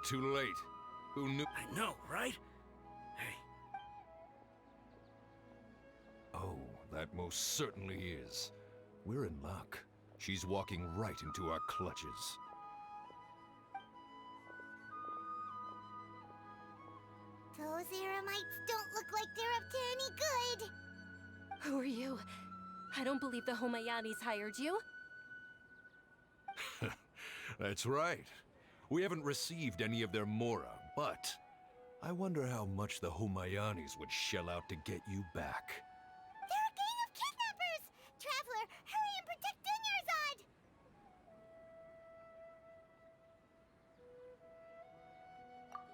But too late. Who knew? I know, right? Hey. Oh, that most certainly is. We're in luck. She's walking right into our clutches. Those Eremites don't look like they're up to any good. Who are you? I don't believe the Homayanis hired you. That's right. We haven't received any of their mora, but I wonder how much the Homayanis would shell out to get you back. They're a gang of kidnappers! Traveler, hurry and protect Dunyarzad!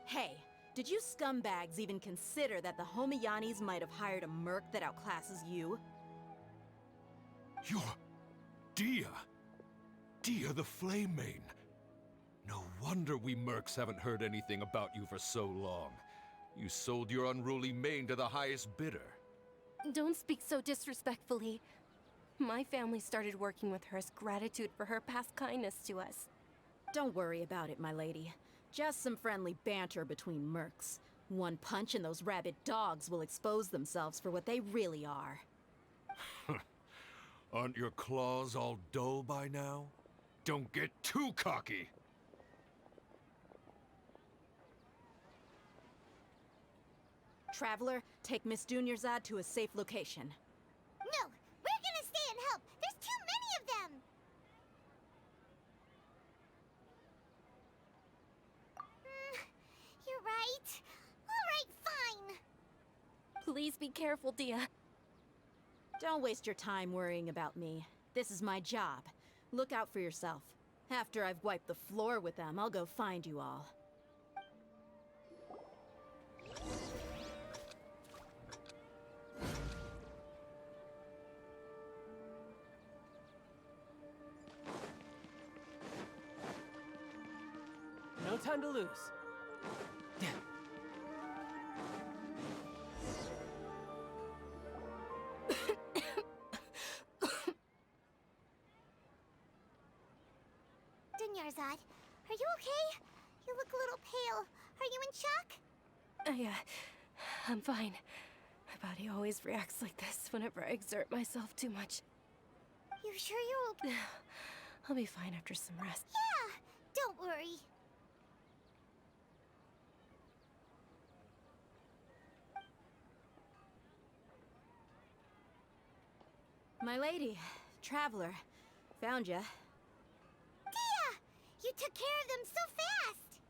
Hey, did you scumbags even consider that the Homayanis might have hired a merc that outclasses you? You're... Dia! Dia the Flame Mane! No wonder we mercs haven't heard anything about you for so long. You sold your unruly mane to the highest bidder. Don't speak so disrespectfully. My family started working with her as gratitude for her past kindness to us. Don't worry about it, my lady. Just some friendly banter between mercs. One punch and those rabid dogs will expose themselves for what they really are. Aren't your claws all dull by now? Don't get too cocky! Traveler, take Miss Dunyarzad to a safe location. No! We're gonna stay and help! There's too many of them! You're right. Alright, fine. Please be careful, Dia. Don't waste your time worrying about me. This is my job. Look out for yourself. After I've wiped the floor with them, I'll go find you all. No time to lose. Dunyarzad, are you okay? You look a little pale. Are you in shock? I'm fine. My body always reacts like this whenever I exert myself too much. You sure you're okay? I'll be fine after some rest. Yeah, don't worry. My lady, Traveler, found ya. Dia! You took care of them so fast!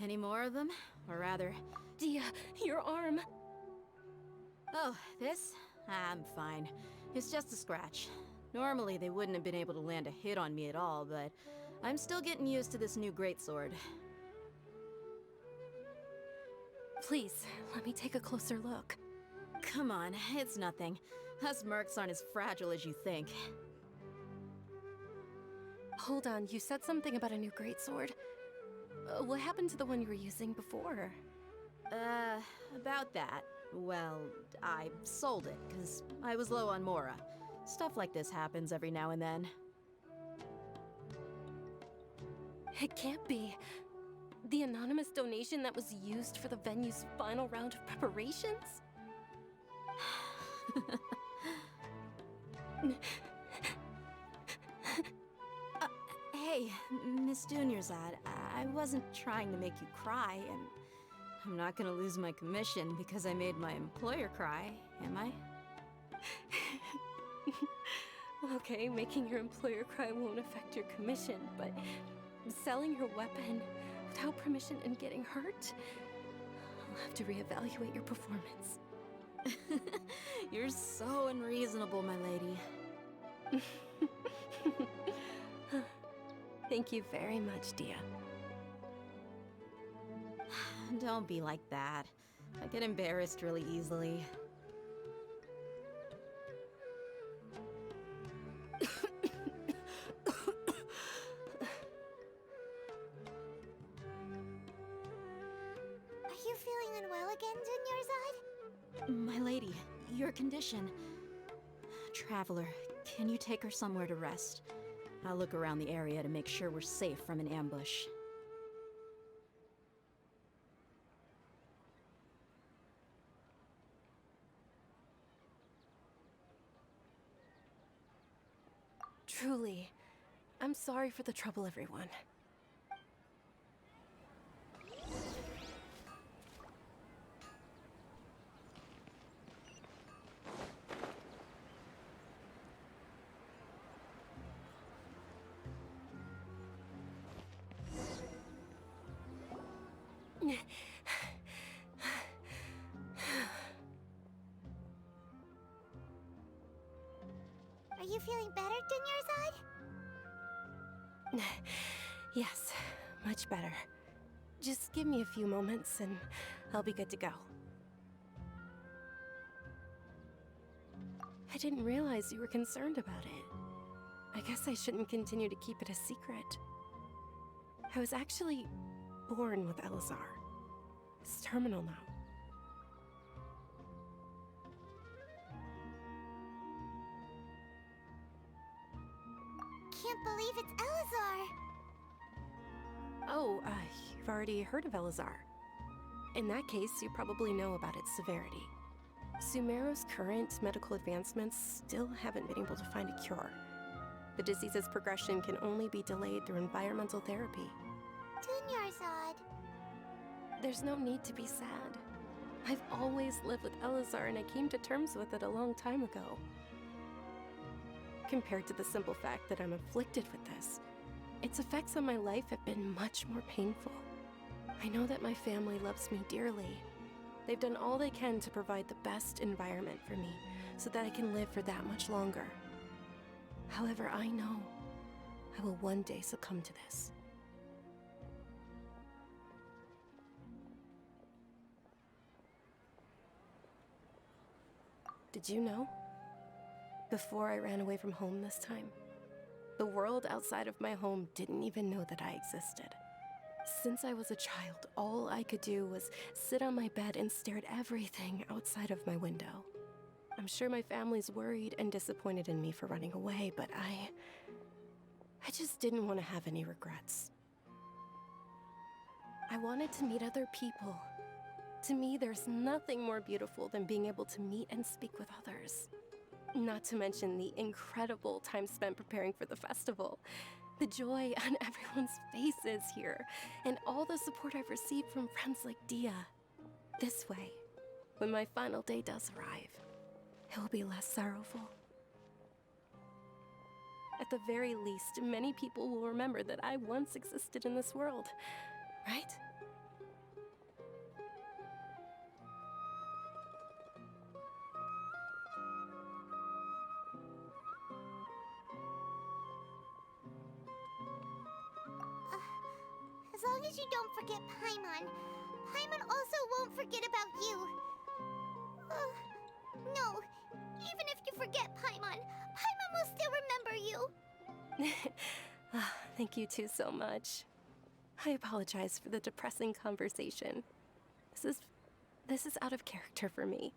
Any more of them? Or rather... Dia, your arm! Oh, this? I'm fine. It's just a scratch. Normally they wouldn't have been able to land a hit on me at all, but I'm still getting used to this new greatsword. Please, let me take a closer look. Come on, it's nothing. Us mercs aren't as fragile as you think. Hold on, you said something about a new greatsword. What happened to the one you were using before? About that. Well, I sold it, because I was low on mora. Stuff like this happens every now and then. It can't be. The anonymous donation that was used for the venue's final round of preparations? Hey, Miss Dunyarzad, I wasn't trying to make you cry, and I'm not gonna lose my commission because I made my employer cry, am I? Okay, making your employer cry won't affect your commission, but selling your weapon without permission and getting hurt? I'll have to reevaluate your performance. You're so unreasonable, my lady. Thank you very much, Dia. Don't be like that. I get embarrassed really easily. Are you feeling unwell again, Dunyarzad? My lady, your condition. Traveler, can you take her somewhere to rest? I'll look around the area to make sure we're safe from an ambush. Truly. I'm sorry for the trouble, everyone. Are you feeling better, Dunyarzad? Yes, much better. Just give me a few moments and I'll be good to go. I didn't realize you were concerned about it. I guess I shouldn't continue to keep it a secret. I was actually born with Elazar. It's terminal now. Can't believe it's Elazar! Oh, you've already heard of Elazar. In that case, you probably know about its severity. Sumeru's current medical advancements still haven't been able to find a cure. The disease's progression can only be delayed through environmental therapy. Dunyarzad. There's no need to be sad. I've always lived with Elazar and I came to terms with it a long time ago. Compared to the simple fact that I'm afflicted with this, its effects on my life have been much more painful. I know that my family loves me dearly. They've done all they can to provide the best environment for me so that I can live for that much longer. However, I know I will one day succumb to this. Did you know? Before I ran away from home this time, the world outside of my home didn't even know that I existed. Since I was a child, all I could do was sit on my bed and stare at everything outside of my window. I'm sure my family's worried and disappointed in me for running away, but I just didn't want to have any regrets. I wanted to meet other people. To me, there's nothing more beautiful than being able to meet and speak with others. Not to mention the incredible time spent preparing for the festival. The joy on everyone's faces here, and all the support I've received from friends like Dia. This way, when my final day does arrive, it will be less sorrowful. At the very least, many people will remember that I once existed in this world, right? As long as you don't forget Paimon, Paimon also won't forget about you. No, even if you forget Paimon, Paimon will still remember you. Thank you two so much. I apologize for the depressing conversation. This is out of character for me.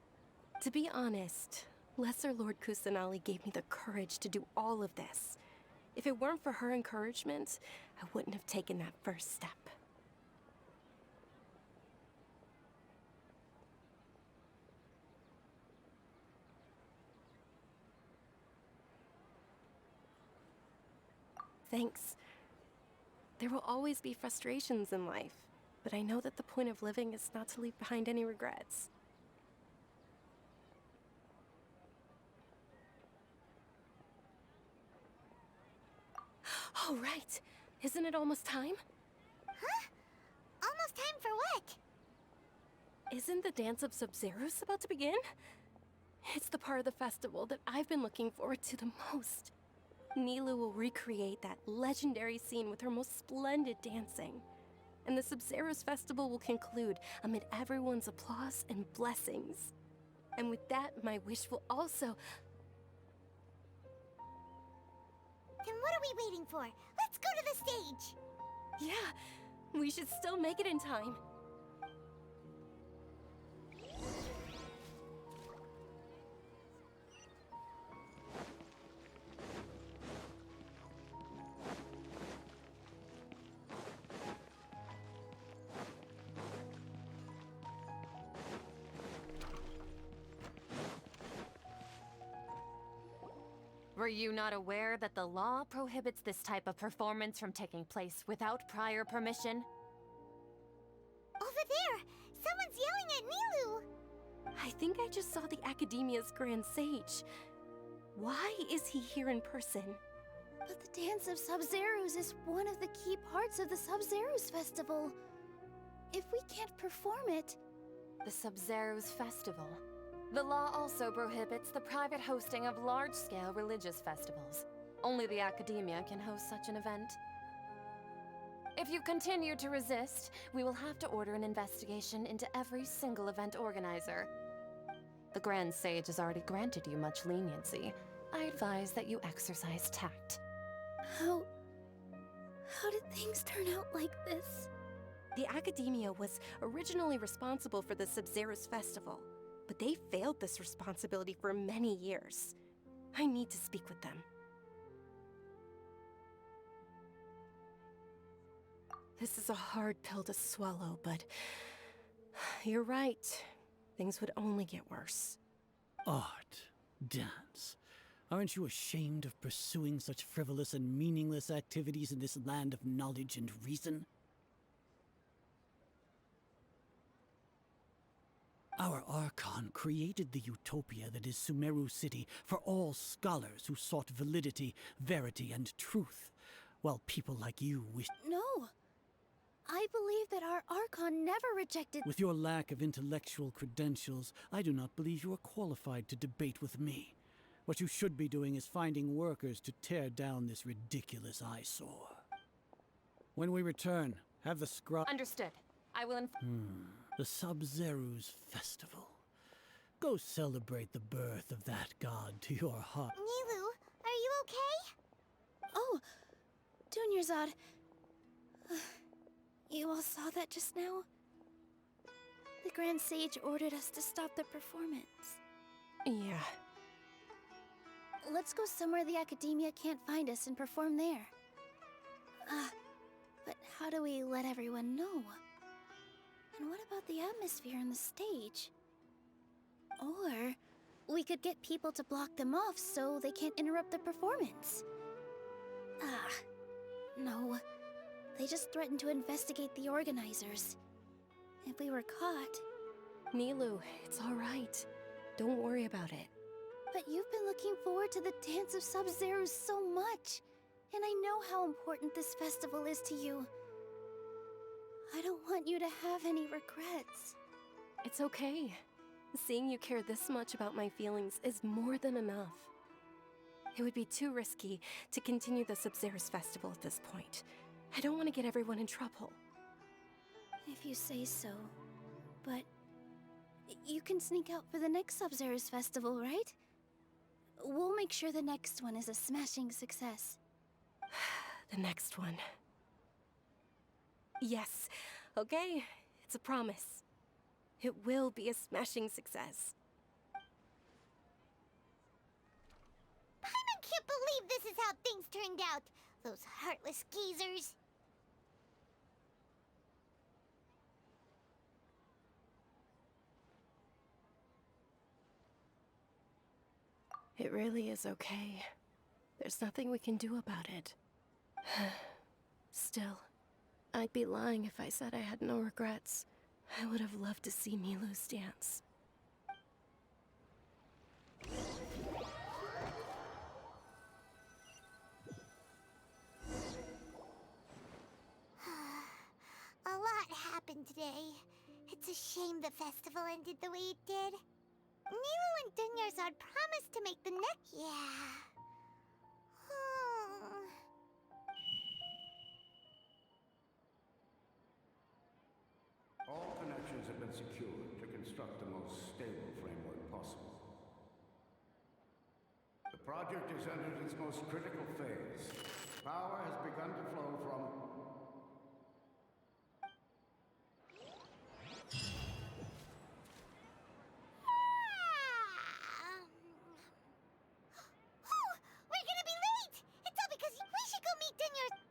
To be honest, Lesser Lord Kusanali gave me the courage to do all of this. If it weren't for her encouragement, I wouldn't have taken that first step. Thanks. There will always be frustrations in life, but I know that the point of living is not to leave behind any regrets. Oh, right. Isn't it almost time? Huh? Almost time for what? Isn't the Dance of Sub-Zeros about to begin? It's the part of the festival that I've been looking forward to the most. Nilu will recreate that legendary scene with her most splendid dancing. And the Sub-Zeros festival will conclude amid everyone's applause and blessings. And with that, my wish will also... Then what are we waiting for? Let's go to the stage! Yeah, we should still make it in time. Were you not aware that the law prohibits this type of performance from taking place without prior permission? Over there! Someone's yelling at Nilu! I think I just saw the Academia's Grand Sage. Why is he here in person? But the Dance of Sub-Zerus is one of the key parts of the Sub-Zerus Festival. If we can't perform it... The Sub-Zerus Festival. The law also prohibits the private hosting of large-scale religious festivals. Only the Academia can host such an event. If you continue to resist, we will have to order an investigation into every single event organizer. The Grand Sage has already granted you much leniency. I advise that you exercise tact. How did things turn out like this? The Academia was originally responsible for the Sub-Zerus Festival, but they failed this responsibility for many years. I need to speak with them. This is a hard pill to swallow, but you're right. Things would only get worse. Art. Dance. Aren't you ashamed of pursuing such frivolous and meaningless activities in this land of knowledge and reason? Our Archon created the utopia that is Sumeru City for all scholars who sought validity, verity, and truth, while people like you wish— No. I believe that our Archon never rejected— With your lack of intellectual credentials, I do not believe you are qualified to debate with me. What you should be doing is finding workers to tear down this ridiculous eyesore. When we return, have the scrub— Understood. I will The Sub-Zerus Festival. Go celebrate the birth of that god to your heart. Nilu, are you okay? Oh, Dunyarzad. You all saw that just now? The Grand Sage ordered us to stop the performance. Yeah. Let's go somewhere the Academia can't find us and perform there. But how do we let everyone know? And what about the atmosphere on the stage? Or we could get people to block them off so they can't interrupt the performance. No. They just threatened to investigate the organizers. If we were caught... Nilu, it's all right. Don't worry about it. But you've been looking forward to the Dance of Sub-Zerus so much. And I know how important this festival is to you. I don't want you to have any regrets. It's okay. Seeing you care this much about my feelings is more than enough. It would be too risky to continue the Sub-Zerus Festival at this point. I don't want to get everyone in trouble. If you say so. But you can sneak out for the next Sub-Zerus Festival, right? We'll make sure the next one is a smashing success. The next one. Yes. Okay. It's a promise. It will be a smashing success. Paimon can't believe this is how things turned out. Those heartless geezers. It really is okay. There's nothing we can do about it. Still, I'd be lying if I said I had no regrets. I would have loved to see Milu's dance. A lot happened today. It's a shame the festival ended the way it did. Nilu and Dunyarzad promised to make the next... Yeah. All connections have been secured to construct the most stable framework possible. The project has entered its most critical phase. Power has begun to flow from... Oh, we're gonna be late! It's all because we should go meet Dunyarzad.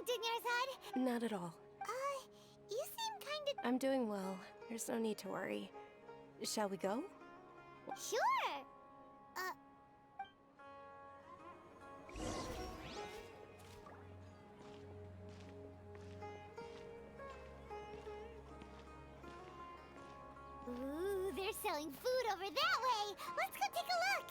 Dunyazad. Not at all. You seem kinda... I'm doing well. There's no need to worry. Shall we go? Sure. Ooh, they're selling food over that way. Let's go take a look.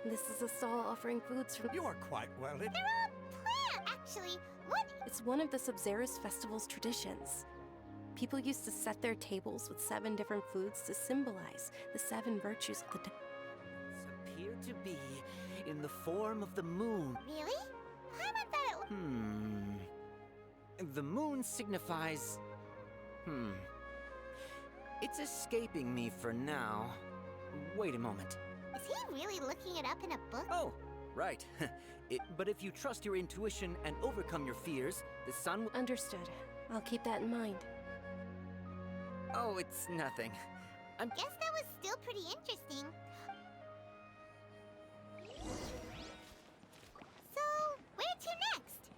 This is a stall offering foods from... You are quite well lit. They're all plant, actually. What? It's one of the Sub-Zerus festival's traditions. People used to set their tables with 7 different foods to symbolize the 7 virtues of the day. Appear to be in the form of the moon. Really? Paimon thought it... The moon signifies... It's escaping me for now. Wait a moment. Is he really looking it up in a book? Oh, right. But if you trust your intuition and overcome your fears, the sun will... Understood. I'll keep that in mind. Oh, it's nothing. Guess that was still pretty interesting. So, where to next?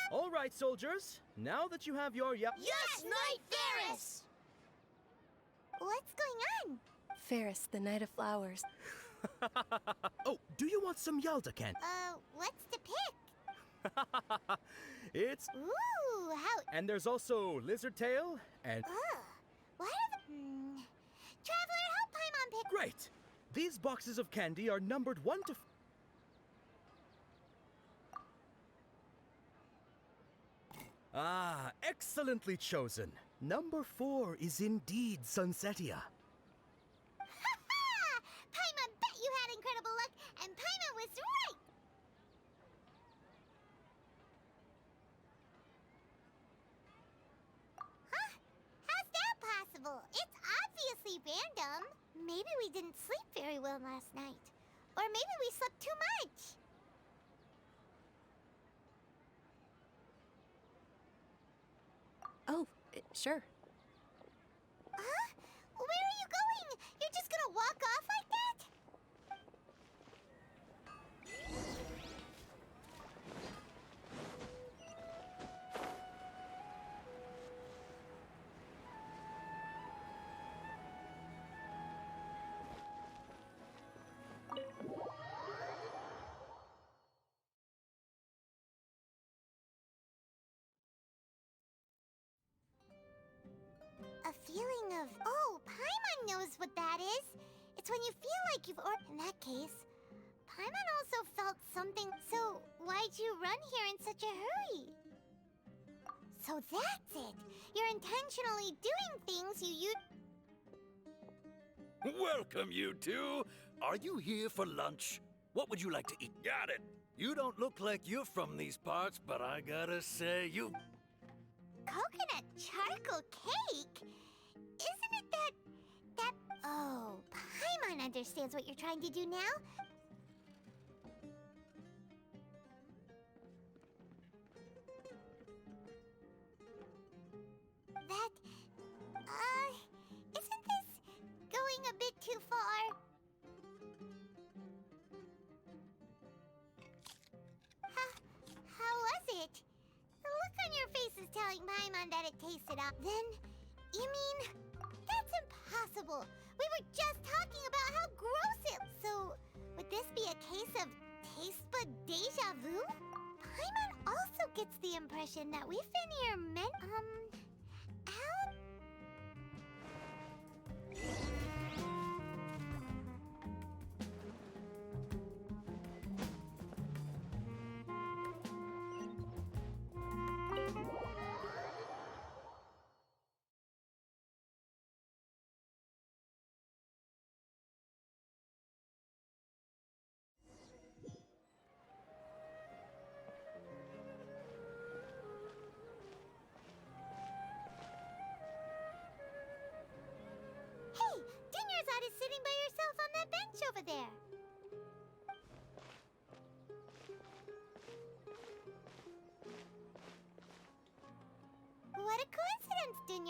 All right, soldiers. Now that you have your Yes, Knight Ferris! What's going on? Ferris, the Knight of Flowers. Oh, do you want some Yalda, Kent? What's to pick? It's... Ooh, how... And there's also Lizard Tail and... What are the... Traveler, help Paimon pick... Great! These boxes of candy are numbered 1 to... Ah, excellently chosen. Number 4 is indeed Sunsetia. Ha-ha! Paimon bet you had incredible luck, and Paimon was right! Huh? How's that possible? It's obviously random. Maybe we didn't sleep very well last night. Or maybe we slept too much. Oh, sure. Huh? Where are you going? You're just gonna walk off like that? A feeling of, oh, Paimon knows what that is. It's when you feel like you've in that case, Paimon also felt something. So why'd you run here in such a hurry? So that's it. You're intentionally doing things you Welcome, you two. Are you here for lunch? What would you like to eat? Got it. You don't look like you're from these parts, but I gotta say, you... Coconut charcoal cake? Isn't it that... Oh, Paimon understands what you're trying to do now. That... isn't this going a bit too far? How was it? The look on your face is telling Paimon that it tasted up. Then, you mean... That's impossible! We were just talking about how gross it... So, would this be a case of taste bud deja vu? Paimon also gets the impression that we've been here how...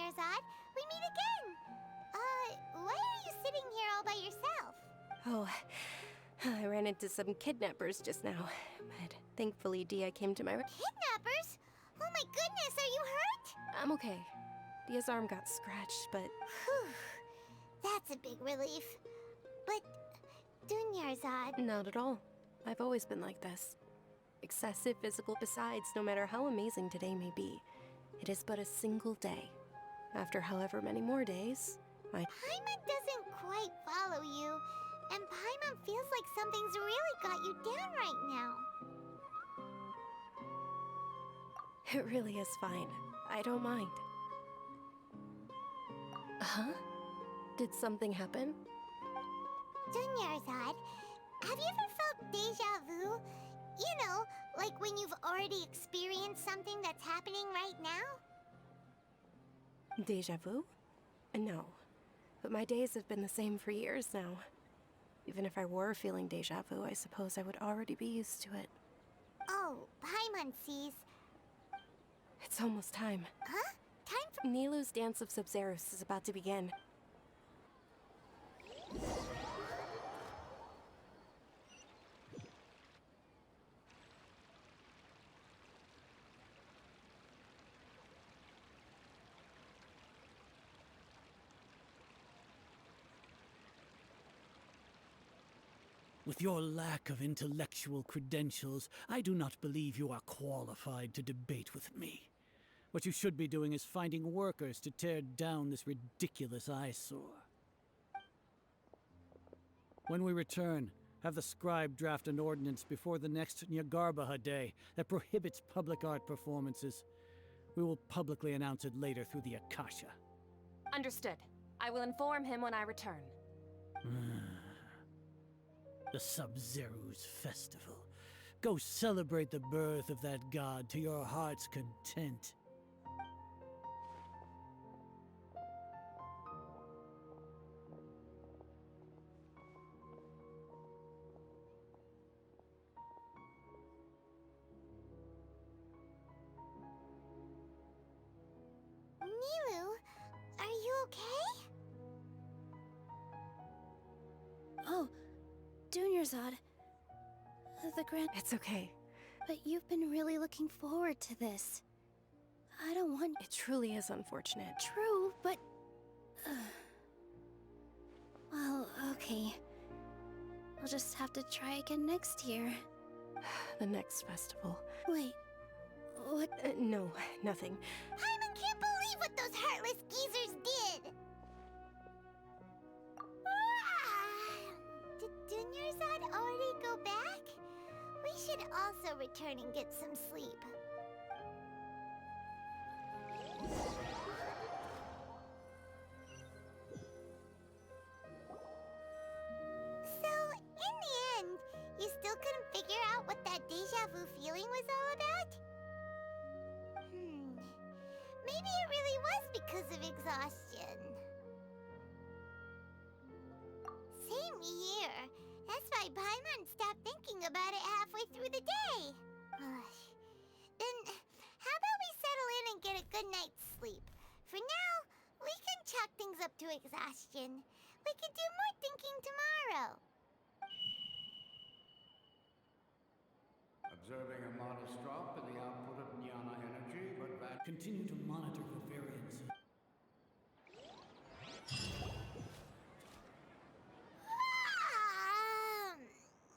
Dunyarzad. We meet again. Why are you sitting here all by yourself? Oh, I ran into some kidnappers just now, but thankfully Dia came to my Kidnappers? Oh my goodness, are you hurt? I'm okay. Dia's arm got scratched, but Whew. That's a big relief. But, Dunyarzad... not at all. I've always been like this. Excessive physical. Besides, no matter how amazing today may be, it is but a single day. After however many more days, Paimon doesn't quite follow you, and Paimon feels like something's really got you down right now. It really is fine. I don't mind. Huh? Did something happen? Dunyarzad, have you ever felt deja vu? You know, like when you've already experienced something that's happening right now? Deja vu? No. But my days have been the same for years now. Even if I were feeling deja vu, I suppose I would already be used to it. Oh, Paimon sees. It's almost time. Huh? Time for... Nilou's Dance of Sub-Zeros is about to begin. With your lack of intellectual credentials, I do not believe you are qualified to debate with me. What you should be doing is finding workers to tear down this ridiculous eyesore. When we return, have the scribe draft an ordinance before the next Nyagarbaha Day that prohibits public art performances. We will publicly announce it later through the Akasha. Understood. I will inform him when I return. The Sub-Zero's festival. Go celebrate the birth of that god to your heart's content. Nilou, are you okay? Oh, Dunyarzad. The grand... It's okay. But you've been really looking forward to this. I don't want... It truly is unfortunate. True, but... Well, okay. I'll just have to try again next year. The next festival. Wait, what? No, nothing. Paimon can't believe what those heartless geezers did! Did Dunyarzad already go back? We should also return and get some sleep. So, in the end, you still couldn't figure out what that deja vu feeling was all about? Maybe it really was because of exhaustion. Same here. That's why Paimon stopped thinking about it halfway through the day. Then, how about we settle in and get a good night's sleep? For now, we can chalk things up to exhaustion. We can do more thinking tomorrow. Observing a modest drop in the output of Jnana energy, but that... Continue to monitor for variances.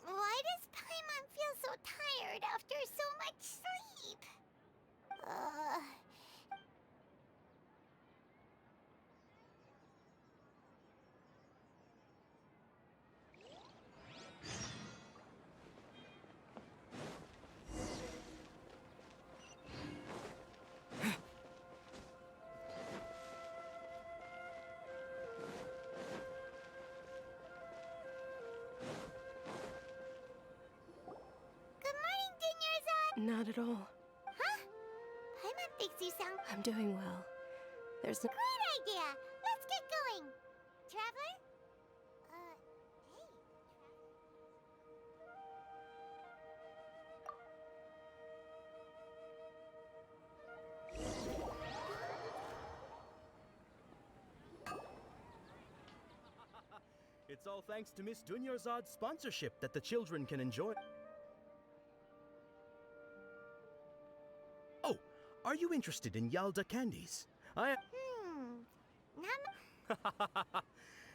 Why does Paimon feel so tired after so much sleep? Not at all. Huh? Paimon thinks you sound... I'm doing well. There's no... Great idea! Let's get going! Traveler? Hey. It's all thanks to Miss Dunyarzad's sponsorship that the children can enjoy. Oh, are you interested in Yalda candies?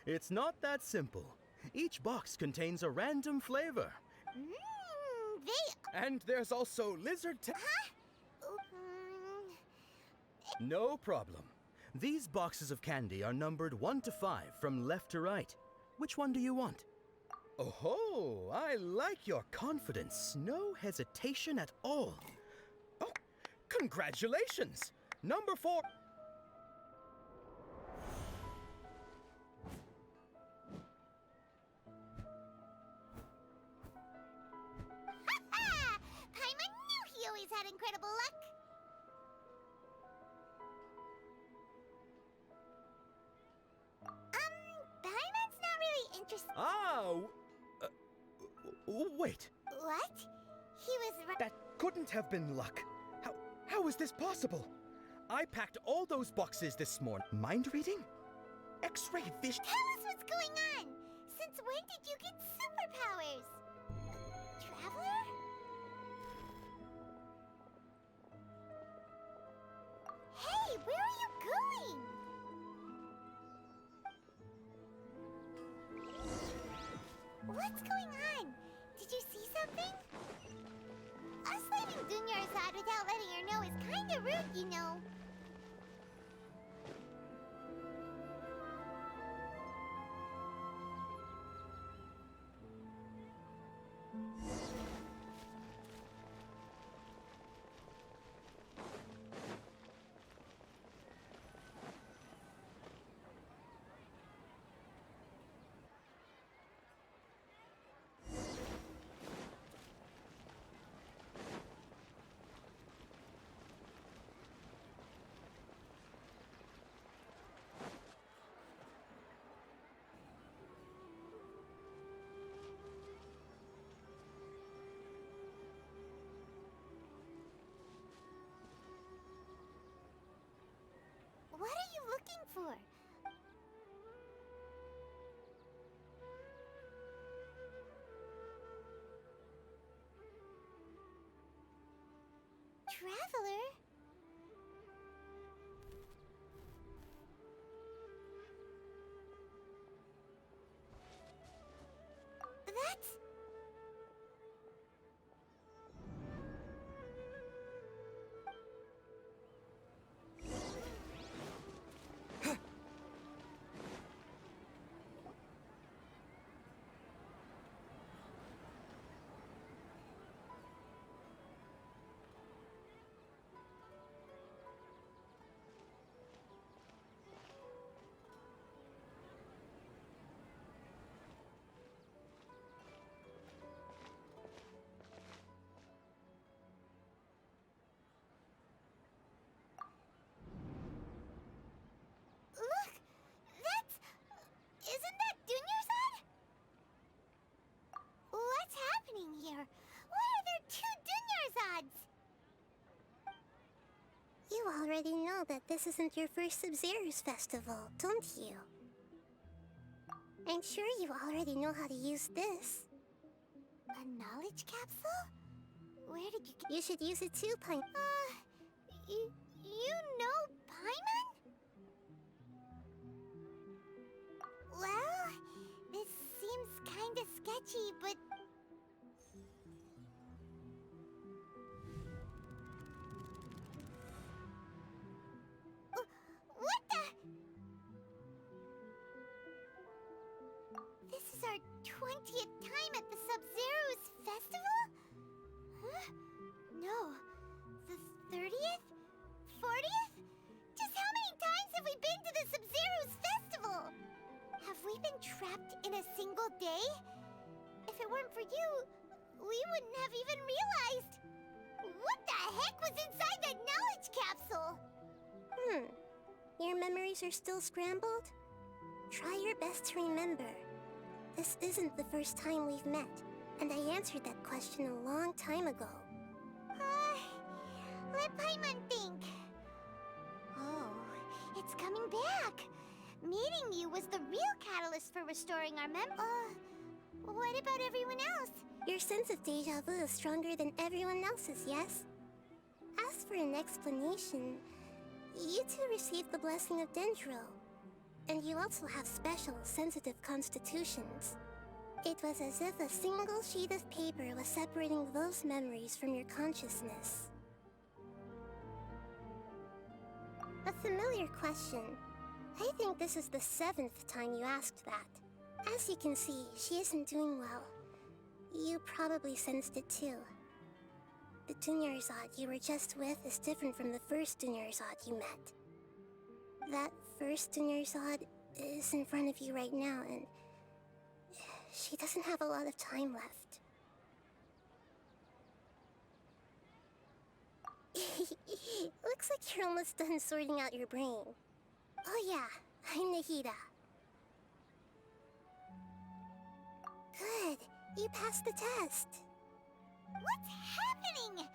It's not that simple. Each box contains a random flavor. And there's also lizard No problem. These boxes of candy are numbered 1 to 5 from left to right. Which one do you want? Oh, I like your confidence. No hesitation at all. Oh, congratulations! Number 4. Paimon knew he always had incredible luck. Paimon's not really interested. Wait. What? He was That couldn't have been luck. How is this possible? I packed all those boxes this morning. Mind reading? X-ray vision. Tell us what's going on. Since when did you get superpowers? Traveler? Hey, where are you going? What's going on? Did you see something? Us leaving Dunyarzad without letting her know is kinda rude, you know. What are you looking for? Traveler? That's... Look! That's... Isn't that Dunyarzad? What's happening here? Why are there 2 Dunyarzads? You already know that this isn't your first Sub-Zero's festival, don't you? I'm sure you already know how to use this. A knowledge capsule? Where did you get... You should use it too, Paimon. You know Paimon? Well, this seems kinda sketchy, but... What the... This is our 20th time at the Sub-Zero's festival? Huh? No. The 30th? 40th? Just how many times have we been to the Sub-Zero's festival? Have we been trapped in a single day? If it weren't for you, we wouldn't have even realized. What the heck was inside that knowledge capsule? Your memories are still scrambled? Try your best to remember. This isn't the first time we've met, and I answered that question a long time ago. Let Paimon think. Oh, it's coming back. Meeting you was the real catalyst for restoring our what about everyone else? Your sense of deja vu is stronger than everyone else's, yes? As for an explanation, you two received the blessing of Dendro. And you also have special, sensitive constitutions. It was as if a single sheet of paper was separating those memories from your consciousness. A familiar question. I think this is the 7th time you asked that. As you can see, she isn't doing well. You probably sensed it too. The Dunyarzad you were just with is different from the first Dunyarzad you met. That first Dunyarzad is in front of you right now, and she doesn't have a lot of time left. Looks like you're almost done sorting out your brain. Oh yeah, I'm Nahida. Good, you passed the test. What's happening?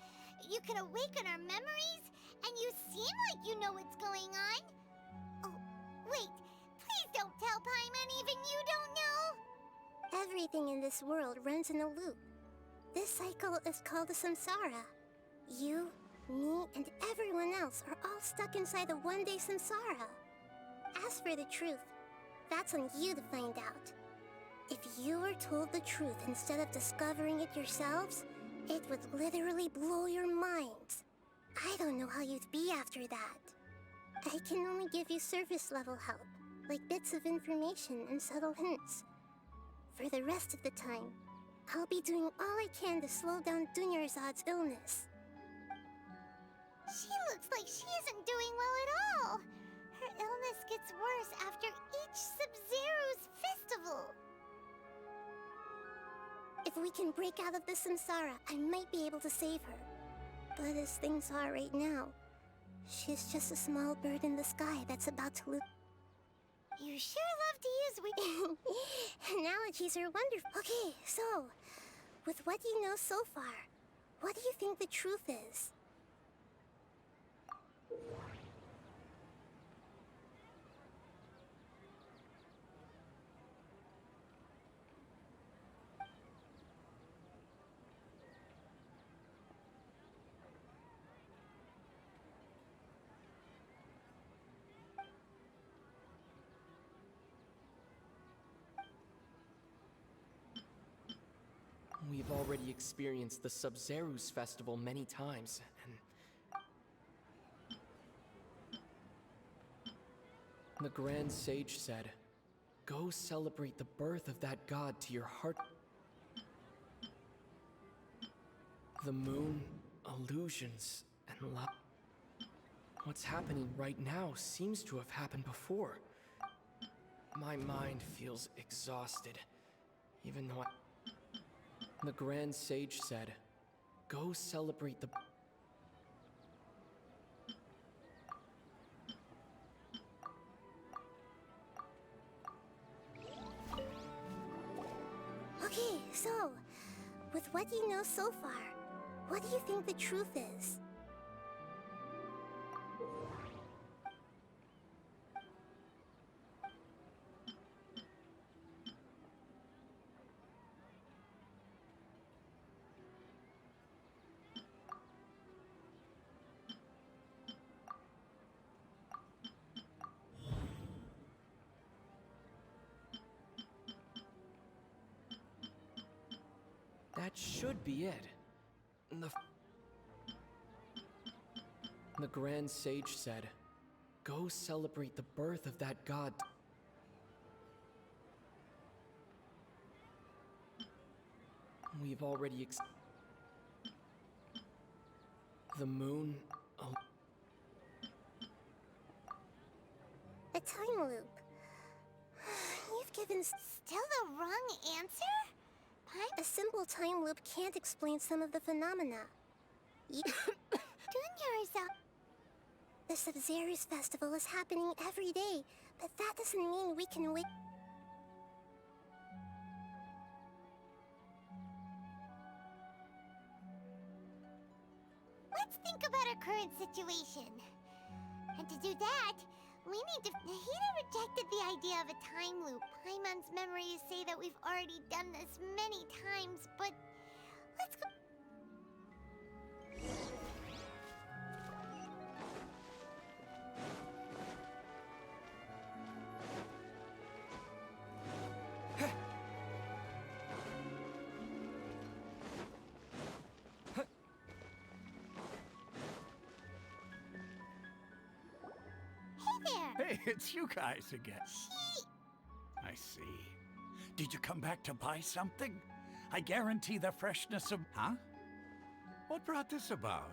You can awaken our memories, and you seem like you know what's going on. Oh, wait, please don't tell Paimon even you don't know. Everything in this world runs in a loop. This cycle is called a samsara. You, me, and everyone else are all stuck inside a one-day samsara. As for the truth, that's on you to find out. If you were told the truth instead of discovering it yourselves, it would literally blow your minds. I don't know how you'd be after that. I can only give you surface-level help, like bits of information and subtle hints. For the rest of the time, I'll be doing all I can to slow down Dunyarzad's illness. She looks like she isn't doing well at all. Her illness gets worse after each Sub-Zero's festival. If we can break out of this samsara, I might be able to save her. But as things are right now, she's just a small bird in the sky that's about to lose. You sure love to use analogies are wonderful. Okay, so, with what you know so far, what do you think the truth is? We've already experienced the Sub-Zero's festival many times, and the Grand Sage said, "Go celebrate the birth of that god to your heart." The moon, illusions, and love. What's happening right now seems to have happened before. My mind feels exhausted, even though The Grand Sage said, "Go celebrate the..." Okay, so, with what you know so far, what do you think the truth is? That should be it. The Grand Sage said, "Go celebrate the birth of that god." We've already the moon... A time loop. You've given still the wrong answer? A simple time loop can't explain some of the phenomena. Dunyarzad. The Sub-Zero's festival is happening every day, but that doesn't mean we can wait. Let's think about our current situation. And to do that, We need to... Hina rejected the idea of a time loop. Paimon's memories say that we've already done this many times, but... Let's go... Hey, it's you guys again. I see. Did you come back to buy something? I guarantee the freshness of... Huh? What brought this about?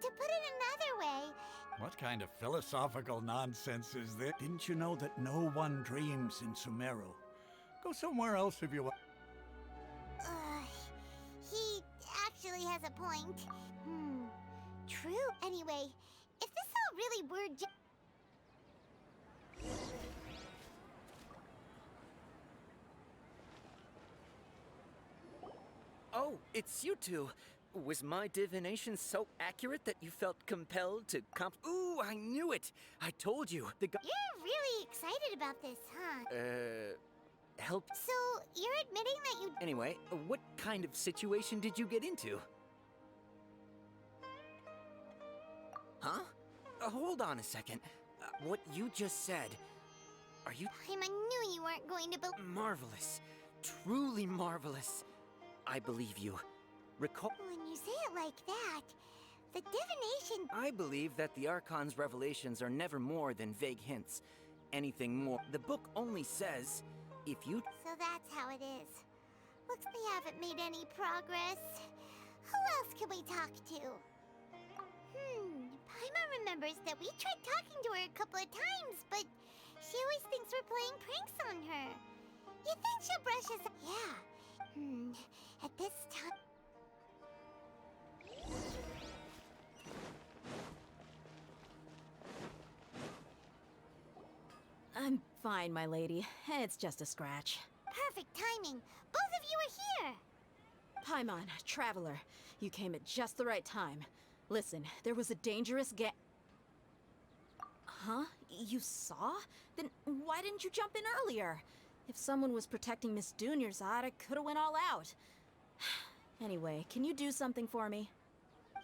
To put it another way... What kind of philosophical nonsense is this? Didn't you know that no one dreams in Sumeru? Go somewhere else if you want. He actually has a point. True. Anyway, if this all really were Oh, it's you two. Was my divination so accurate that you felt compelled to Ooh, I knew it! I told you, the guy— You're really excited about this, huh? Help— So, you're admitting that you... Anyway, what kind of situation did you get into? Huh? Hold on a second. What you just said, are you— I knew you weren't going to believe... Marvelous. Truly marvelous. I believe you. Recall— When you say it like that, the divination... I believe that the Archon's revelations are never more than vague hints. Anything more— The book only says, if you— So that's how it is. Looks we haven't made any progress. Who else can we talk to? Paimon remembers that we tried talking to her a couple of times, but she always thinks we're playing pranks on her. You think she'll brush us... Yeah. At this time... I'm fine, my lady. It's just a scratch. Perfect timing. Both of you are here. Paimon, traveler, you came at just the right time. Listen, there was a dangerous Huh? You saw? Then why didn't you jump in earlier? If someone was protecting Miss Dunyarzad, I could have went all out. Anyway, can you do something for me?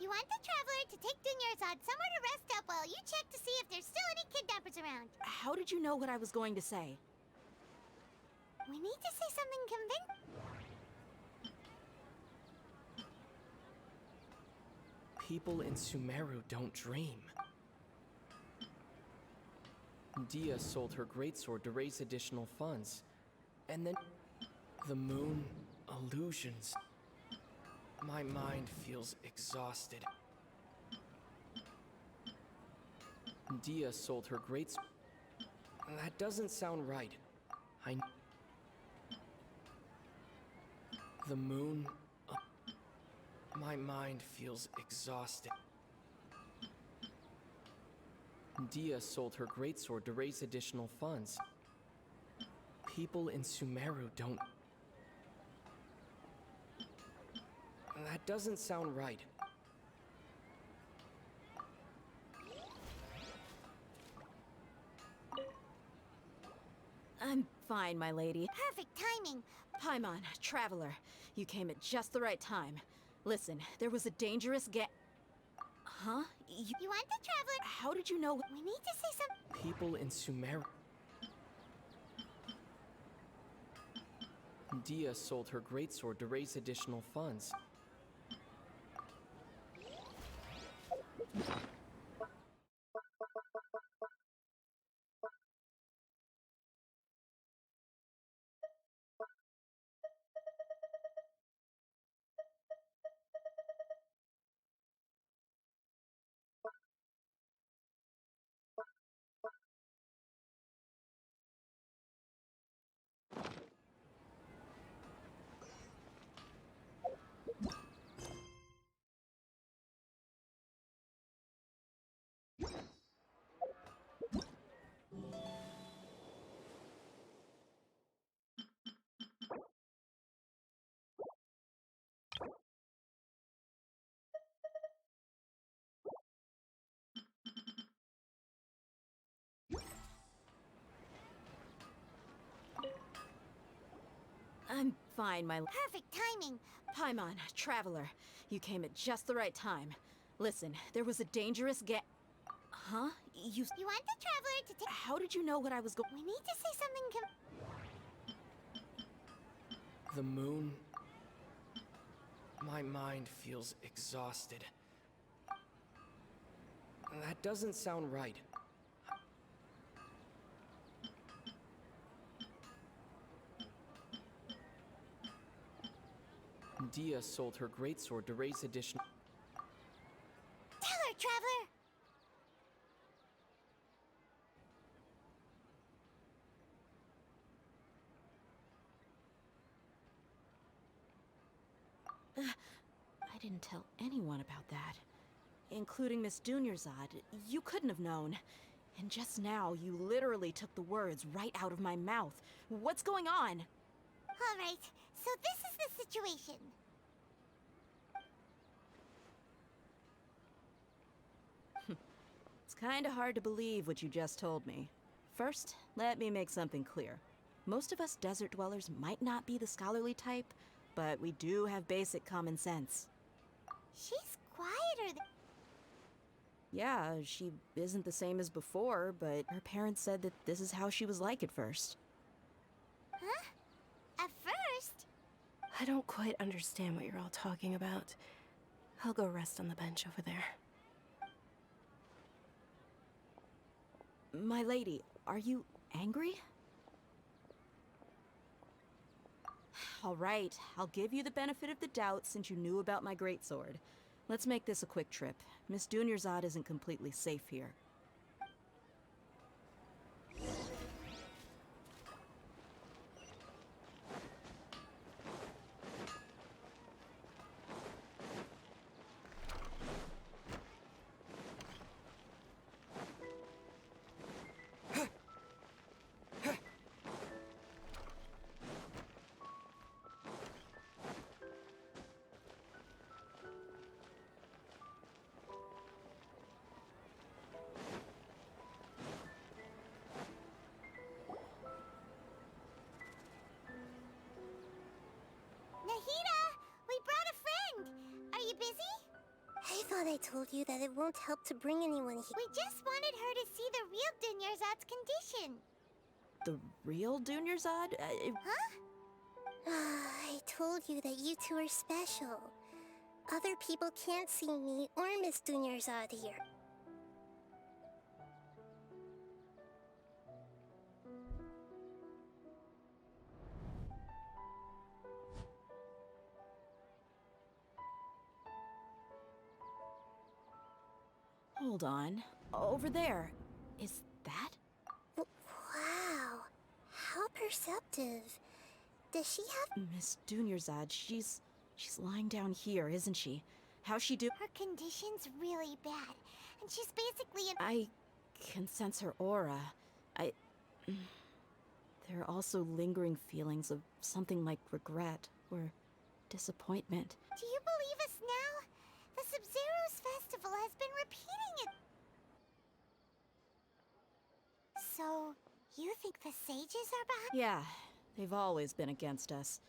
You want the traveler to take Dunyarzad somewhere to rest up while you check to see if there's still any kidnappers around. How did you know what I was going to say? We need to say something convincing. People in Sumeru don't dream. Dia sold her greatsword to raise additional funds. And then... the moon... illusions... My mind feels exhausted. Dia sold her greatsword... That doesn't sound right. The moon... My mind feels exhausted. Dia sold her greatsword to raise additional funds. People in Sumeru don't... That doesn't sound right. I'm fine, my lady. Perfect timing. Paimon, traveler, you came at just the right time. Listen, there was a dangerous Huh? You want the traveler... How did you know... We need to say something... People in Sumeru... Dia sold her greatsword to raise additional funds. fine, my... Perfect timing. Paimon, Traveler, you came at just the right time. Listen, there was a dangerous Huh? You want the Traveler to take... How did you know what I was going... We need to say something The moon... My mind feels exhausted. That doesn't sound right. Dia sold her greatsword to raise additional... Tell her, Traveler! I didn't tell anyone about that. Including Miss Dunyarzad. You couldn't have known. And just now, you literally took the words right out of my mouth. What's going on? Alright, so this is the situation. It's kinda hard to believe what you just told me. First, let me make something clear. Most of us desert dwellers might not be the scholarly type, but we do have basic common sense. She's quieter than... Yeah, she isn't the same as before, but her parents said that this is how she was like at first. Huh? At first? I don't quite understand what you're all talking about. I'll go rest on the bench over there. My lady, are you angry? All right, I'll give you the benefit of the doubt since you knew about my greatsword. Let's make this a quick trip. Miss Dunyarzad isn't completely safe here. Nahida! We brought a friend! Are you busy? I thought I told you that it won't help to bring anyone here. We just wanted her to see the real Dunyarzad's condition. The real Dunyarzad? Huh? I told you that you two are special. Other people can't see me or Miss Dunyarzad here. Hold on. Over there. Is that? Wow. How perceptive. Does she have... Miss Dunyarzad, she's lying down here, isn't she? How's she do? Her condition's really bad, and she's basically an... I can sense her aura. There are also lingering feelings of something like regret or disappointment. Do you believe us now? The Sub-Zero's festival has been repeating it. So, you think the sages are behind? Yeah, they've always been against us.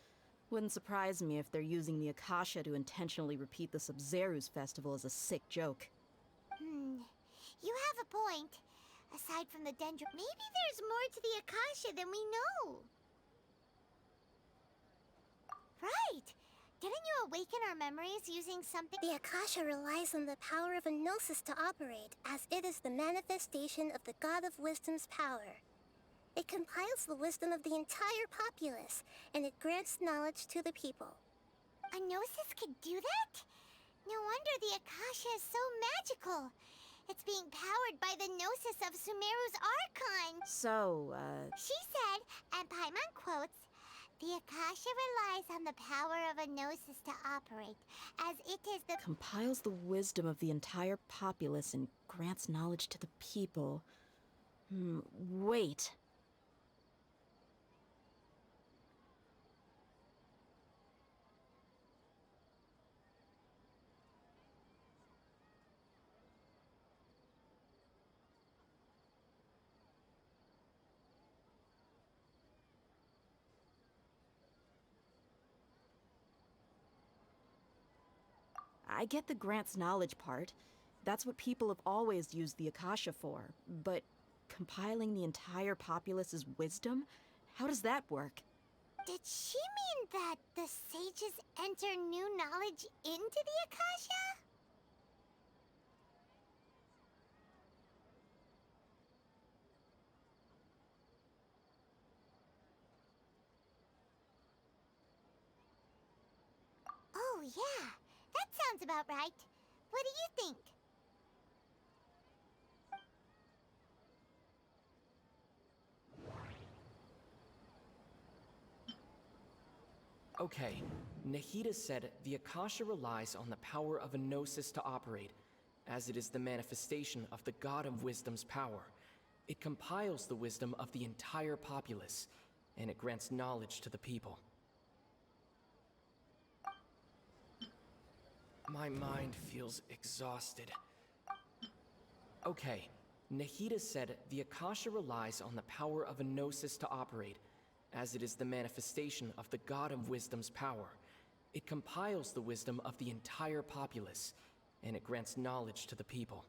Wouldn't surprise me if they're using the Akasha to intentionally repeat the Sub-Zero's festival as a sick joke. You have a point. Aside from the dendro, maybe there's more to the Akasha than we know. Right! Didn't you awaken our memories using something? The Akasha relies on the power of a gnosis to operate, as it is the manifestation of the God of Wisdom's power. It compiles the wisdom of the entire populace, and it grants knowledge to the people. A gnosis could do that? No wonder the Akasha is so magical. It's being powered by the gnosis of Sumeru's Archon. So, She said, and Paimon quotes, "The Akasha relies on the power of a gnosis to operate, as it is the..." compiles the wisdom of the entire populace and grants knowledge to the people. Wait. I get the grants knowledge part. That's what people have always used the Akasha for. But compiling the entire populace's wisdom? How does that work? Did she mean that the sages enter new knowledge into the Akasha? Oh, yeah. That sounds about right. What do you think? Okay, Nahida said the Akasha relies on the power of a gnosis to operate, as it is the manifestation of the God of Wisdom's power. It compiles the wisdom of the entire populace, and it grants knowledge to the people. My mind feels exhausted. Okay, Nahida said the Akasha relies on the power of a gnosis to operate, as it is the manifestation of the God of Wisdom's power. It compiles the wisdom of the entire populace, and it grants knowledge to the people.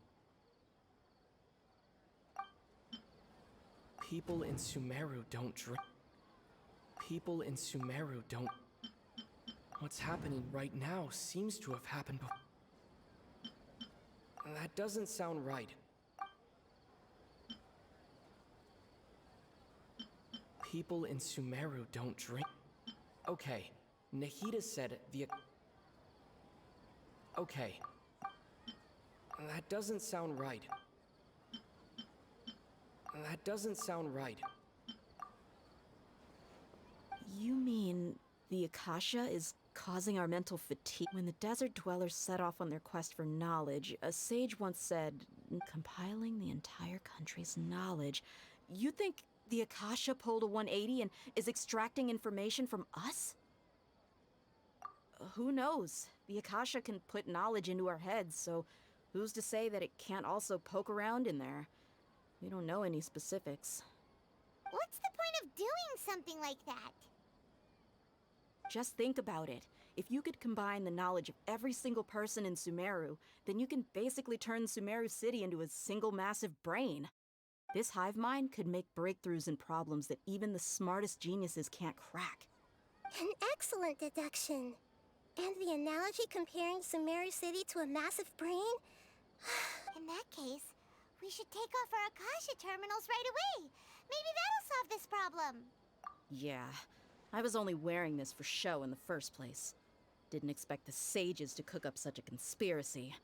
People in Sumeru don't drink. People in Sumeru don't... What's happening right now seems to have happened before. That doesn't sound right. People in Sumeru don't drink. Okay, Nahida said the... Okay. That doesn't sound right. That doesn't sound right. You mean the Akasha is causing our mental fatigue? When the desert dwellers set off on their quest for knowledge, a sage once said, compiling the entire country's knowledge. You think the Akasha pulled a 180 and is extracting information from us? Who knows? The Akasha can put knowledge into our heads, so who's to say that it can't also poke around in there? We don't know any specifics. What's the point of doing something like that? Just think about it. If you could combine the knowledge of every single person in Sumeru, then you can basically turn Sumeru City into a single massive brain. This hive mind could make breakthroughs in problems that even the smartest geniuses can't crack. An excellent deduction. And the analogy comparing Sumeru City to a massive brain? In that case, we should take off our Akasha terminals right away. Maybe that'll solve this problem. Yeah, I was only wearing this for show in the first place. Didn't expect the sages to cook up such a conspiracy.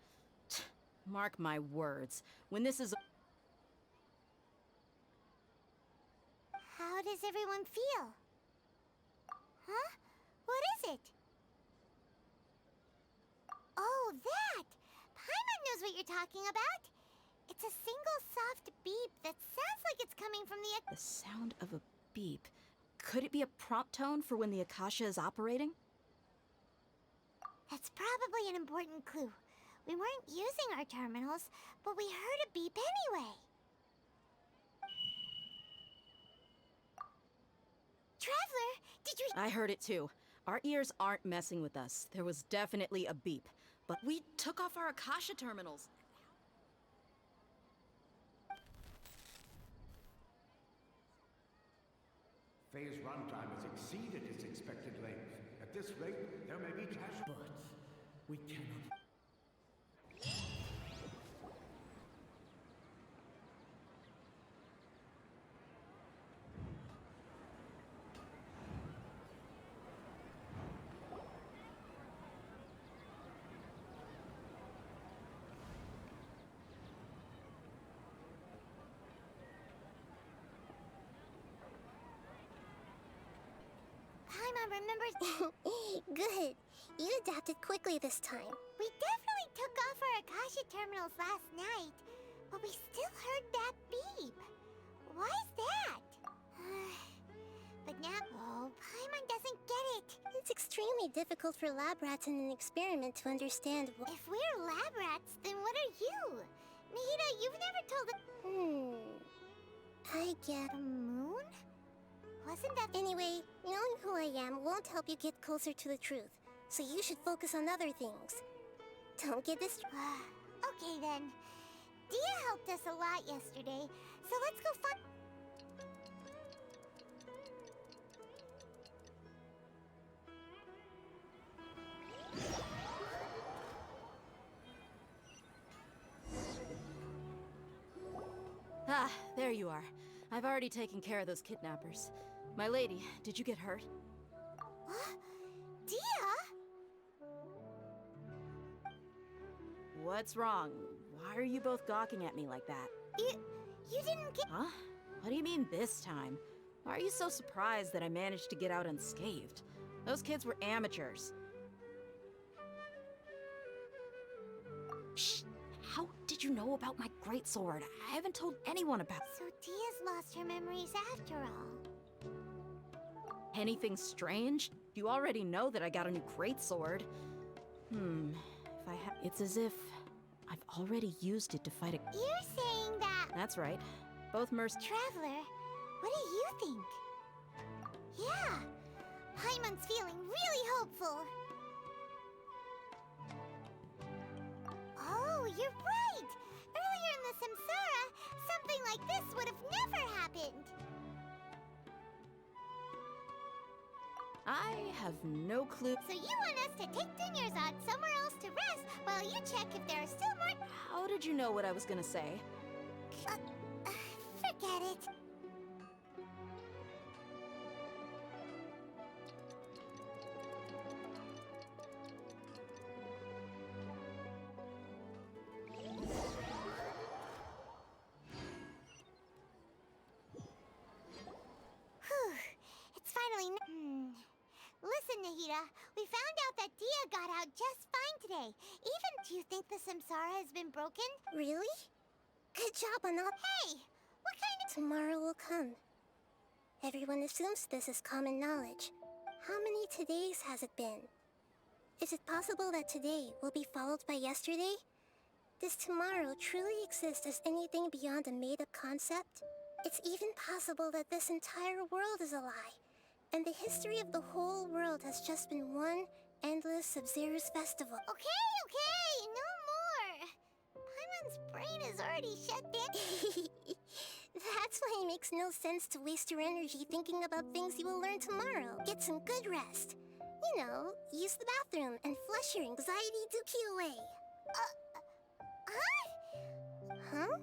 Mark my words, when this is... How does everyone feel? Huh? What is it? Oh, that! Paimon knows what you're talking about. It's a single soft beep that sounds like it's coming from the... The sound of a beep. Could it be a prompt tone for when the Akasha is operating? That's probably an important clue. We weren't using our terminals, but we heard a beep anyway. Traveler, did you... I heard it too. Our ears aren't messing with us. There was definitely a beep. But we took off our Akasha terminals. Phase runtime has exceeded its expected length. At this rate, there may be casualties. But we cannot... Paimon remembers... Good. You adapted quickly this time. We definitely took off our Akasha terminals last night, but we still heard that beep. Why is that? But now... Oh, Paimon doesn't get it. It's extremely difficult for lab rats in an experiment to understand what... If we're lab rats, then what are you? Nahida, you've never told us... I get... The moon? Wasn't that... Anyway, knowing who I am won't help you get closer to the truth, so you should focus on other things. Don't get this. Okay then. Dia helped us a lot yesterday, so let's go find. Ah, there you are. I've already taken care of those kidnappers. My lady, did you get hurt? Dia? What's wrong? Why are you both gawking at me like that? You didn't get. Huh? What do you mean this time? Why are you so surprised that I managed to get out unscathed? Those kids were amateurs. Shh! How did you know about my greatsword? I haven't told anyone about. So Dia's lost her memories after all. Anything strange? You already know that I got a new greatsword. If I have, it's as if I've already used it to fight a. You're saying that. That's right. Both Traveler, what do you think? Yeah, Paimon's feeling really hopeful. Oh, you're right! Earlier in the Samsara, something like this would have never happened. I have no clue. So you want us to take Dunyarzad somewhere else to rest while you check if there are still more. How did you know what I was gonna say? Forget it. It's finally. Listen, Nahida, we found out that Dia got out just fine today. Even do you think the Samsara has been broken? Really? Good job on all. Hey, what kind of. Tomorrow will come. Everyone assumes this is common knowledge. How many todays has it been? Is it possible that today will be followed by yesterday? Does tomorrow truly exist as anything beyond a made-up concept? It's even possible that this entire world is a lie, and the history of the whole world has just been one endless Sub-Zero's festival. Okay, no more. Paimon's brain is already shut down. That's why it makes no sense to waste your energy thinking about things you will learn tomorrow. Get some good rest. You know, use the bathroom and flush your anxiety dookie away. Huh?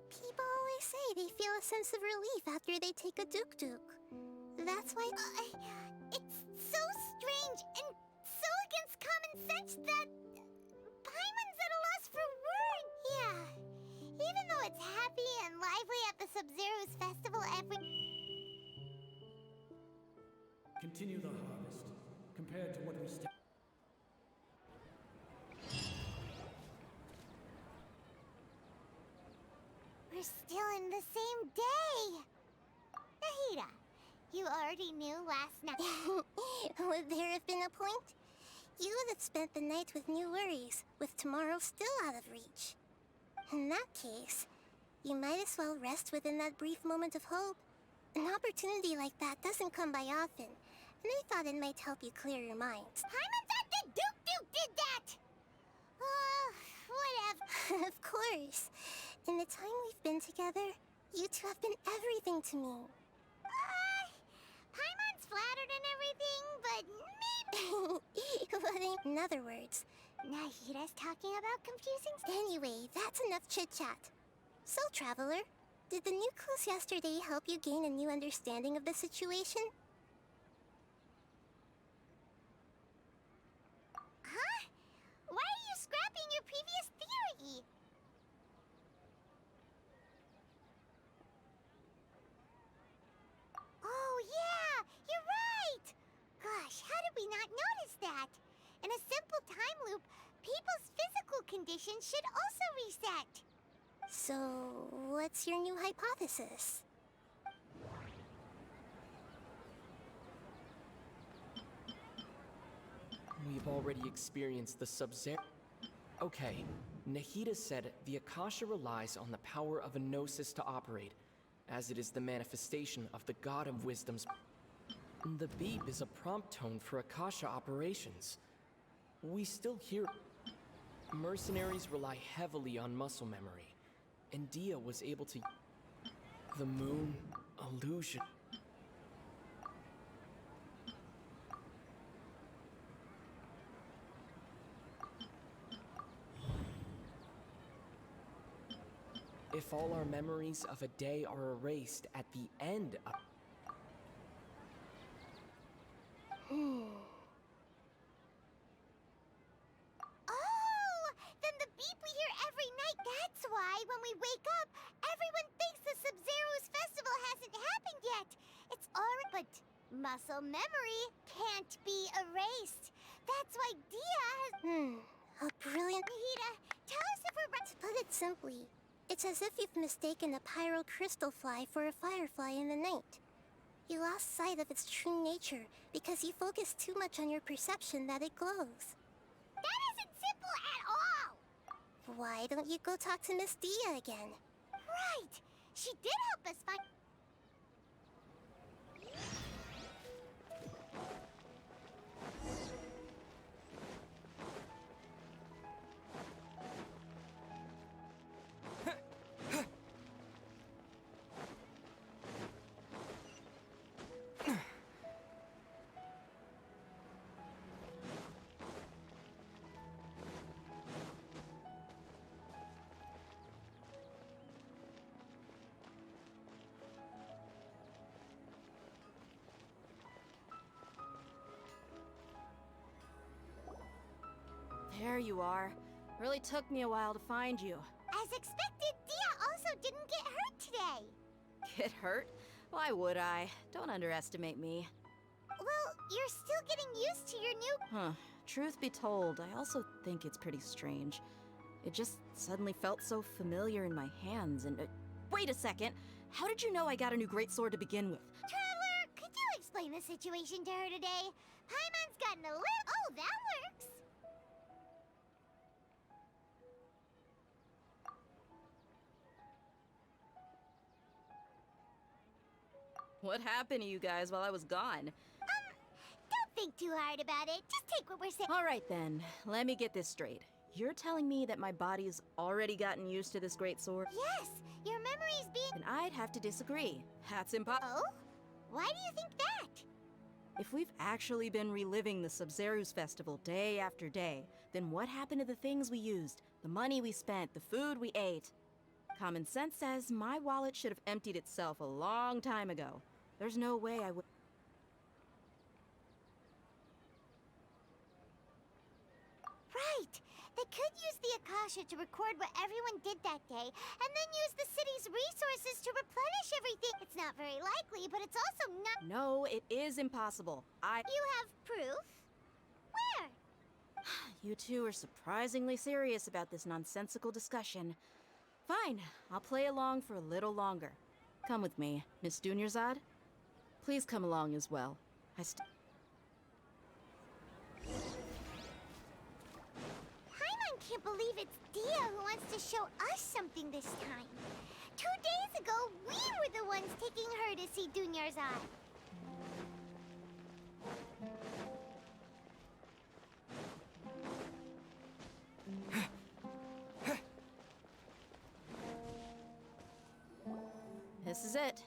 People always say they feel a sense of relief after they take a duk-duk. That's why... It's so strange and so against common sense that... Paimon's at a loss for words. Yeah. Even though it's happy and lively at the Sub-Zero's festival every... Continue the harvest. Compared to what we We're still in the same day. Nahida, you already knew last night. Would there have been a point? You that spent the night with new worries, with tomorrow still out of reach. In that case, you might as well rest within that brief moment of hope. An opportunity like that doesn't come by often, and I thought it might help you clear your mind. Paimon thought the Duke did that! Whatever. Of course. In the time we've been together, you two have been everything to me. Paimon's flattered and everything, but maybe... In other words... Nahida's talking about confusing... Anyway, that's enough chit-chat. So, Traveler, did the new clues yesterday help you gain a new understanding of the situation? Huh? Why are you scrapping your previous theory? Oh yeah, you're right! Gosh, how did we not notice that? In a simple time loop, people's physical conditions should also reset. So, what's your new hypothesis? We've already experienced the Sub-Zero. Okay, Nahida said the Akasha relies on the power of a gnosis to operate, as it is the manifestation of the God of Wisdom's. The beep is a prompt tone for Akasha operations. We still hear... Mercenaries rely heavily on muscle memory, and Dia was able to... The moon illusion. If all our memories of a day are erased at the end of... Oh, then the beep we hear every night, that's why when we wake up, everyone thinks the Sub-Zero's festival hasn't happened yet. It's already... But muscle memory can't be erased. That's why Dia has... A brilliant... Nahida, tell us if we're right. To put it simply, it's as if you've mistaken a pyro crystal fly for a firefly in the night. You lost sight of its true nature because you focused too much on your perception that it glows. That isn't simple at all! Why don't you go talk to Miss Dia again? Right! She did help us find... There you are. Really took me a while to find you. As expected, Dia also didn't get hurt today. Get hurt? Why would I? Don't underestimate me. Well, you're still getting used to your new... Huh. Truth be told, I also think it's pretty strange. It just suddenly felt so familiar in my hands and... wait a second! How did you know I got a new greatsword to begin with? Traveler, could you explain the situation to her today? Paimon's gotten a little... Oh, that works! What happened to you guys while I was gone? Don't think too hard about it. Just take what we're saying. All right then, let me get this straight. You're telling me that my body's already gotten used to this greatsword? Yes, your memory's being... Then I'd have to disagree. That's impossible. Oh? Why do you think that? If we've actually been reliving the Sub-Zero's festival day after day, then what happened to the things we used, the money we spent, the food we ate? Common sense says my wallet should have emptied itself a long time ago. There's no way I would... Right! They could use the Akasha to record what everyone did that day, and then use the city's resources to replenish everything. It's not very likely, but it's also not... No, it is impossible. You have proof? Where? You two are surprisingly serious about this nonsensical discussion. Fine, I'll play along for a little longer. Come with me, Miss Dunyarzad. Please come along as well. Paimon can't believe it's Dia who wants to show us something this time. 2 days ago, we were the ones taking her to see Dunyarzad. This is it.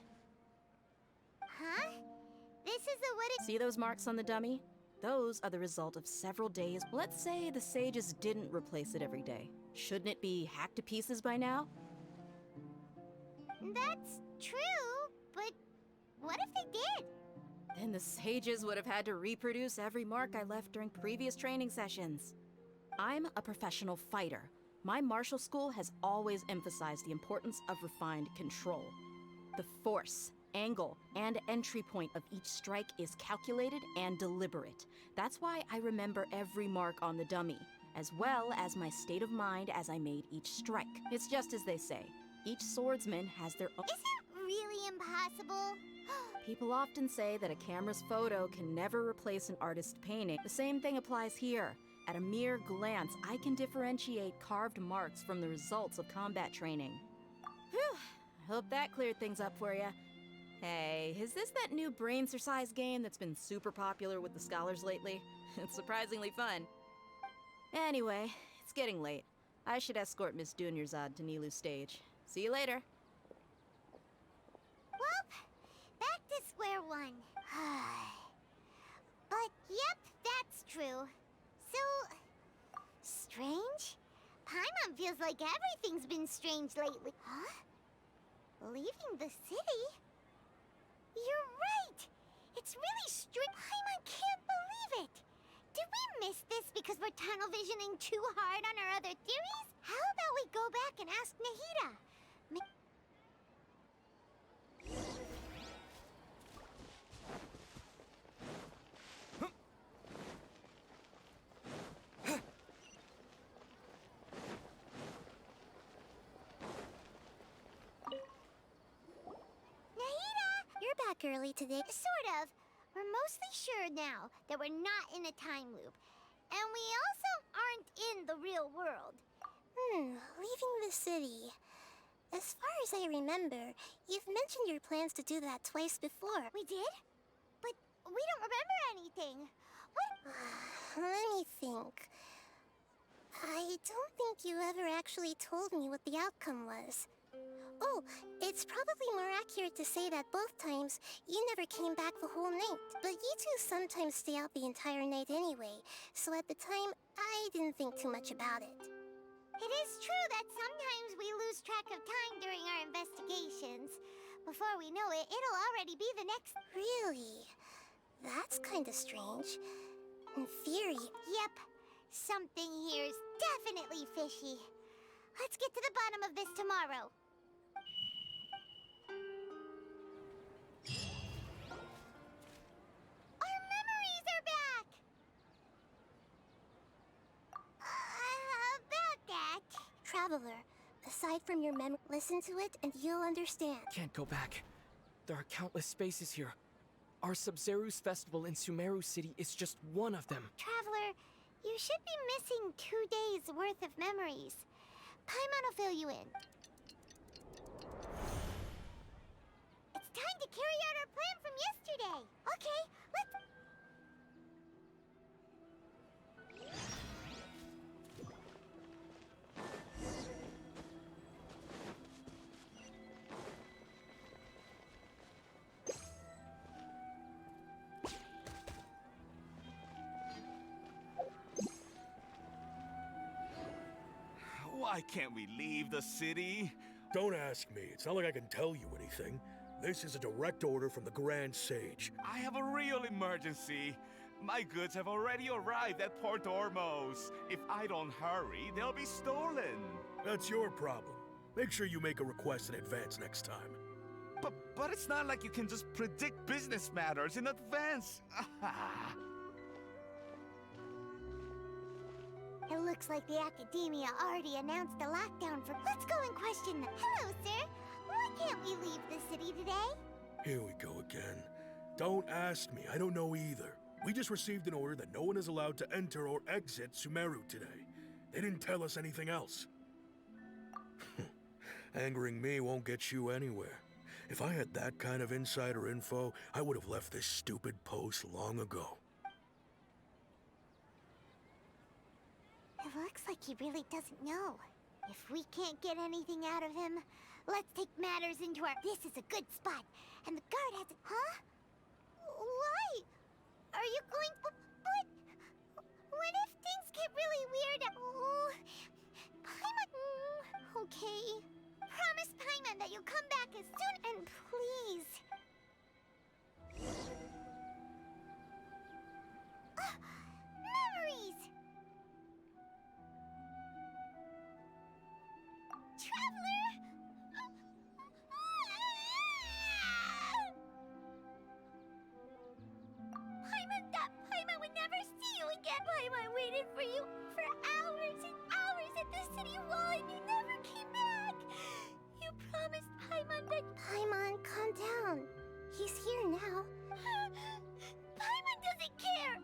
Huh? This is the what? See those marks on the dummy? Those are the result of several days. Let's say the sages didn't replace it every day. Shouldn't it be hacked to pieces by now? That's true, but what if they did? Then the sages would have had to reproduce every mark I left during previous training sessions. I'm a professional fighter. My martial school has always emphasized the importance of refined control. The force, angle, and entry point of each strike is calculated and deliberate. That's why I remember every mark on the dummy, as well as my state of mind as I made each strike. It's just as they say, each swordsman has their own... Is it really impossible? People often say that a camera's photo can never replace an artist's painting. The same thing applies here. At a mere glance, I can differentiate carved marks from the results of combat training. Whew, I hope that cleared things up for you. Hey, is this that new brain exercise game that's been super popular with the scholars lately? It's surprisingly fun. Anyway, it's It's getting late. I should escort Miss Dunyarzad to Nilu's stage. See you later. Well, back to square one. But yep, that's true. So, strange? Paimon feels like everything's been strange lately. Huh? Leaving the city? You're right! It's really strange. Paimon can't believe it! Did we miss this because we're tunnel visioning too hard on our other theories? How about we go back and ask Nahida? Early today. Sort of. We're mostly sure now that we're not in a time loop. And we also aren't in the real world. Leaving the city. As far as I remember, you've mentioned your plans to do that twice before. We did? But we don't remember anything. What? Let me think. I don't think you ever actually told me what the outcome was. Oh, it's probably more accurate to say that both times you never came back the whole night. But you two sometimes stay out the entire night anyway, so at the time, I didn't think too much about it. It is true that sometimes we lose track of time during our investigations. Before we know it, it'll already be the next... Really? That's kinda strange. In theory... Yep. Something here's definitely fishy. Let's get to the bottom of this tomorrow. Our memories are back! About that... Traveler, aside from your memory, listen to it and you'll understand. Can't go back. There are countless spaces here. Our Sub-Zeru's festival in Sumeru City is just one of them. Traveler, you should be missing 2 days worth of memories. Paimon will fill you in. It's time to carry out our plan from yesterday. Okay, let's... Why can't we leave the city? Don't ask me. It's not like I can tell you anything. This is a direct order from the Grand Sage. I have a real emergency. My goods have already arrived at Port Ormos. If I don't hurry, they'll be stolen. That's your problem. Make sure you make a request in advance next time. But it's not like you can just predict business matters in advance. It looks like the Academia already announced the lockdown for... Let's go and question them. Hello, sir. Why can't we leave the city today? Here we go again. Don't ask me. I don't know either. We just received an order that no one is allowed to enter or exit Sumeru today. They didn't tell us anything else. Angering me won't get you anywhere. If I had that kind of insider info, I would have left this stupid post long ago. It looks like he really doesn't know. If we can't get anything out of him, let's take matters into our... This is a good spot. And the guard has... Huh? Why? Are you going... But... What if things get really weird? Oh... Paimon... Okay. Promise Paimon that you'll come back as soon... And please... Memories! Traveler! Paimon would never see you again! Paimon waited for you for hours and hours at the city wall and you never came back! You promised Paimon that... Paimon, calm down. He's here now. Paimon doesn't care!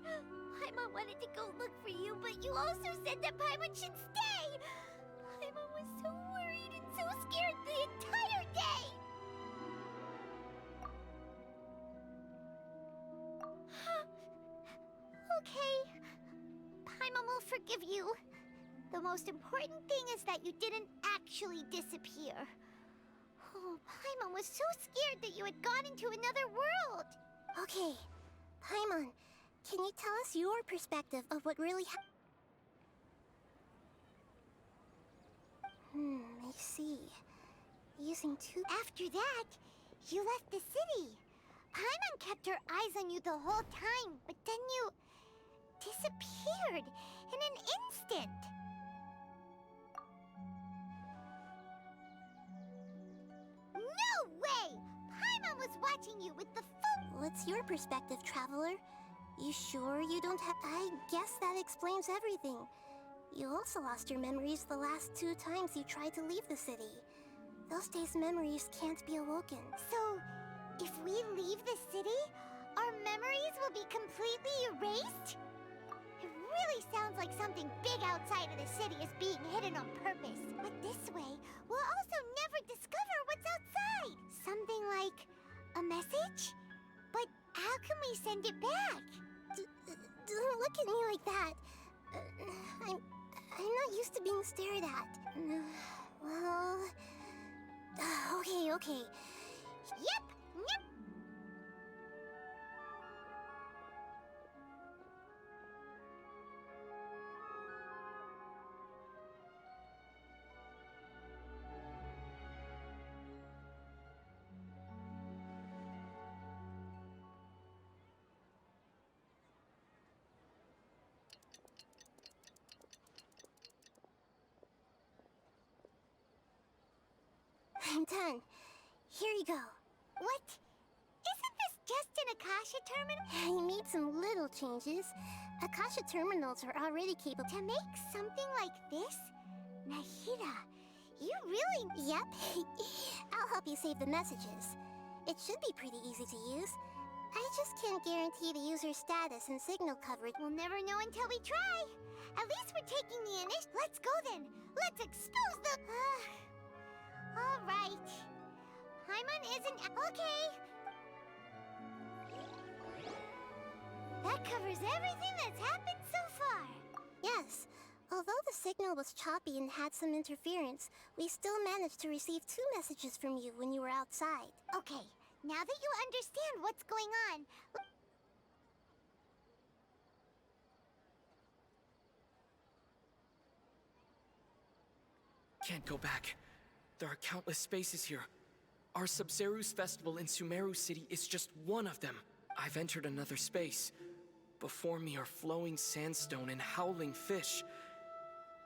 Paimon wanted to go look for you, but you also said that Paimon should stay! Paimon was so worried and so scared the entire day! Okay. Paimon will forgive you. The most important thing is that you didn't actually disappear. Oh, Paimon was so scared that you had gone into another world. Okay, Paimon, can you tell us your perspective of what really happened? I see. Using two... After that, you left the city. Paimon kept her eyes on you the whole time, but then you... disappeared in an instant. No way! Paimon was watching you with the phone. What's your perspective, Traveler? You sure you don't have... I guess that explains everything. You also lost your memories the last 2 times you tried to leave the city. Those days' memories can't be awoken. So, if we leave the city, our memories will be completely erased? It really sounds like something big outside of the city is being hidden on purpose. But this way, we'll also never discover what's outside. Something like a message? But how can we send it back? Don't look at me like that. I'm not used to being stared at. Well... Okay. Yep. I'm done. Here you go. What? Isn't this just an Akasha terminal? I made some little changes. Akasha terminals are already capable. To make something like this? Nahida, you really... Yep. I'll help you save the messages. It should be pretty easy to use. I just can't guarantee the user's status and signal coverage. We'll never know until we try. At least we're taking the initiative. Let's go then. Let's expose the... All right. Paimon isn't... Okay. That covers everything that's happened so far. Yes. Although the signal was choppy and had some interference, we still managed to receive 2 messages from you when you were outside. Okay. Now that you understand what's going on... Can't go back. There are countless spaces here. Our Sub-Zeru's festival in Sumeru City is just one of them. I've entered another space. Before me are flowing sandstone and howling fish.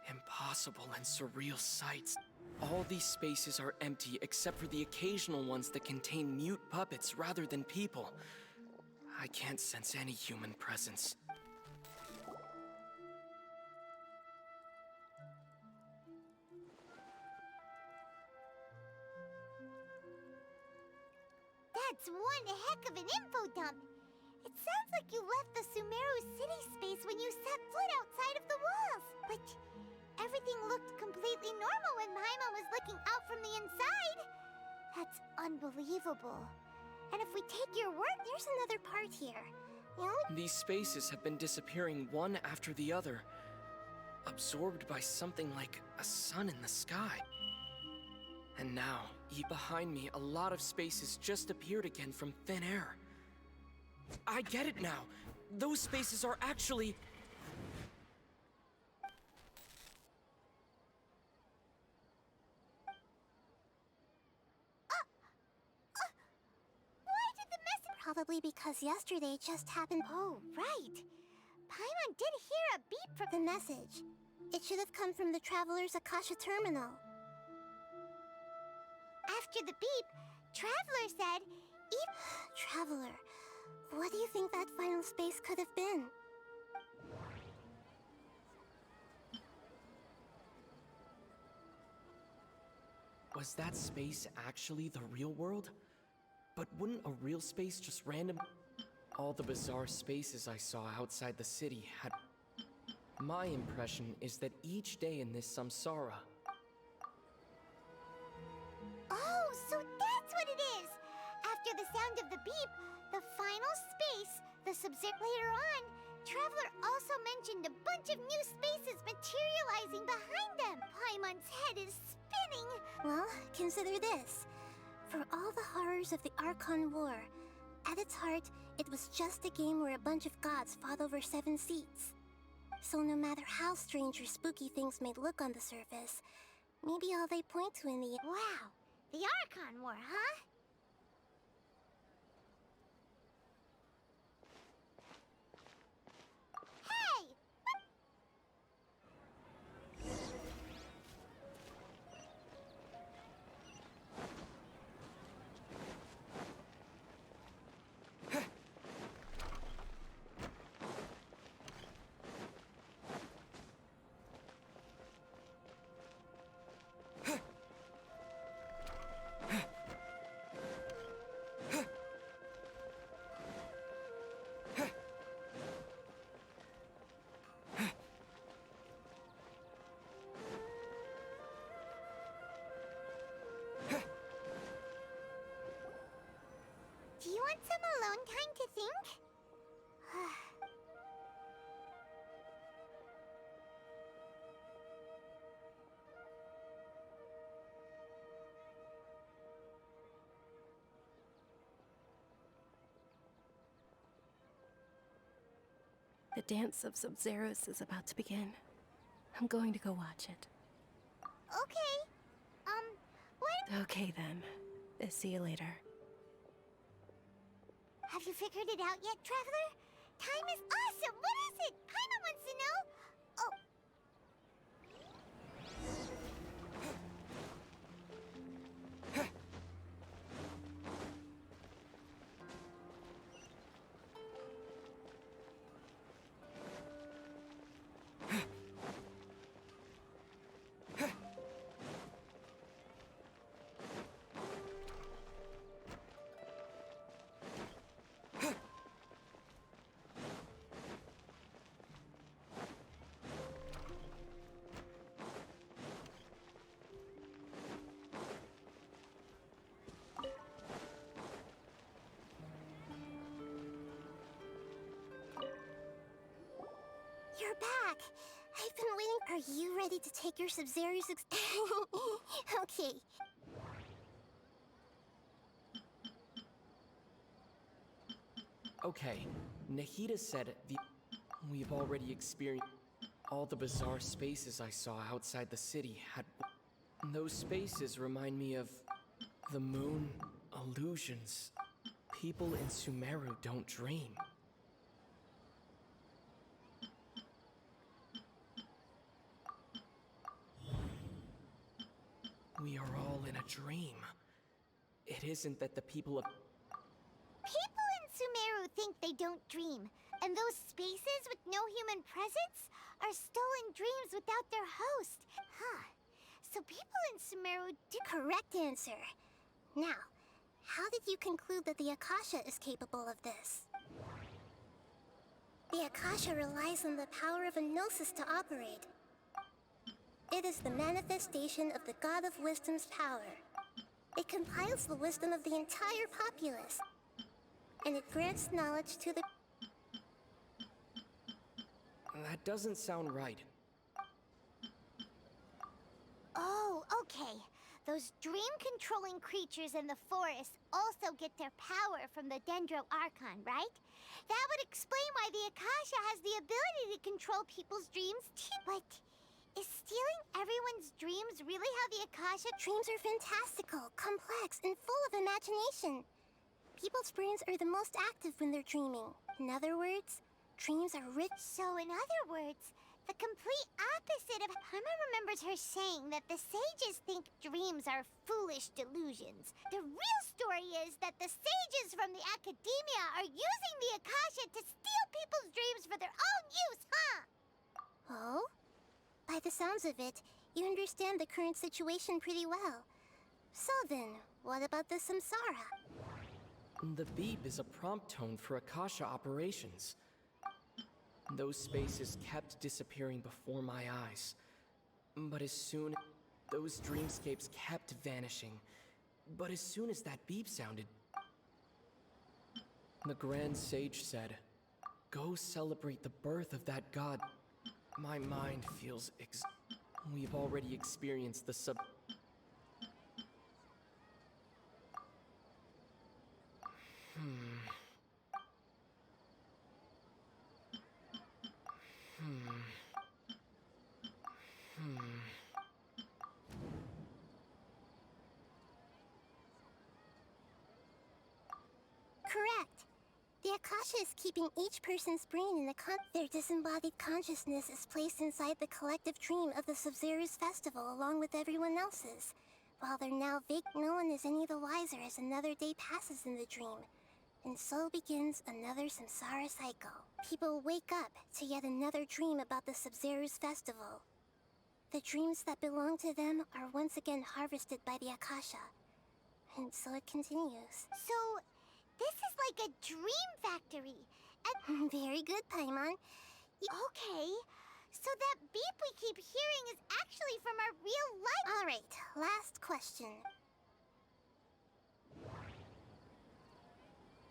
Impossible and surreal sights. All these spaces are empty except for the occasional ones that contain mute puppets rather than people. I can't sense any human presence. That's one heck of an info dump. It sounds like you left the Sumeru city space when you set foot outside of the walls. But everything looked completely normal when Paimon was looking out from the inside. That's unbelievable. And if we take your word, there's another part here. These spaces have been disappearing one after the other, absorbed by something like a sun in the sky. And now, behind me, a lot of spaces just appeared again from thin air. I get it now. Those spaces are actually... Why did the message... Probably because yesterday just happened... Oh, right. Paimon did hear a beep from... The message. It should have come from the Traveler's Akasha terminal. After the beep, Traveler said... Traveler, what do you think that final space could have been? Was that space actually the real world? But wouldn't a real space just random... All the bizarre spaces I saw outside the city had... My impression is that each day in this samsara... Oh, so that's what it is! After the sound of the beep, the final space, the Sub-Zero... Later on, Traveler also mentioned a bunch of new spaces materializing behind them. Paimon's head is spinning. Well, consider this. For all the horrors of the Archon War, at its heart, it was just a game where a bunch of gods fought over 7 seats. So no matter how strange or spooky things may look on the surface, maybe all they point to in the— Wow, the Archon War, huh? Hey! Do you want some alone time to think? The dance of Sub-Zeros is about to begin. I'm going to go watch it. Okay. What? Okay then. See you later. Have you figured it out yet, Traveler? Time is awesome! What is it? Paimon wants to know! Oh. You're back! I've been waiting. Are you ready to take your Sub-Zero's Okay. Okay, Nahida said we've already experienced all the bizarre spaces I saw outside the city had. Those spaces remind me of the moon, illusions. People in Sumeru don't dream. We are all in a dream. It isn't that the people of... People in Sumeru think they don't dream, and those spaces with no human presence are stolen dreams without their host. Huh. So people in Sumeru do... Correct answer. Now, how did you conclude that the Akasha is capable of this? The Akasha relies on the power of a gnosis to operate. It is the manifestation of the God of Wisdom's power. It compiles the wisdom of the entire populace, and it grants knowledge to the... That doesn't sound right. Oh, okay. Those dream-controlling creatures in the forest also get their power from the Dendro Archon, right? That would explain why the Akasha has the ability to control people's dreams too. But is stealing everyone's dreams really how the Akasha... Dreams are fantastical, complex, and full of imagination. People's brains are the most active when they're dreaming. In other words, dreams are rich. So in other words, the complete opposite of... Paimon remembers her saying that the sages think dreams are foolish delusions. The real story is that the sages from the academia are using the Akasha to steal people's dreams for their own use, huh? Oh? By the sounds of it, you understand the current situation pretty well. So then, what about the Samsara? The beep is a prompt tone for Akasha operations. Those spaces kept disappearing before my eyes. But as soon... Those dreamscapes kept vanishing. But as soon as that beep sounded... The Grand Sage said, Go celebrate the birth of that god. My mind feels We've already experienced the sub... Correct. The Akasha is keeping each person's brain in their disembodied consciousness is placed inside the collective dream of the Sub-Zero's festival along with everyone else's. While they're now vague, no one is any the wiser as another day passes in the dream. And so begins another samsara cycle. People wake up to yet another dream about the Sub-Zero's festival. The dreams that belong to them are once again harvested by the Akasha. And so it continues. So, this is like a dream factory. Very good, Paimon. Okay, so that beep we keep hearing is actually from our real life. All right, last question.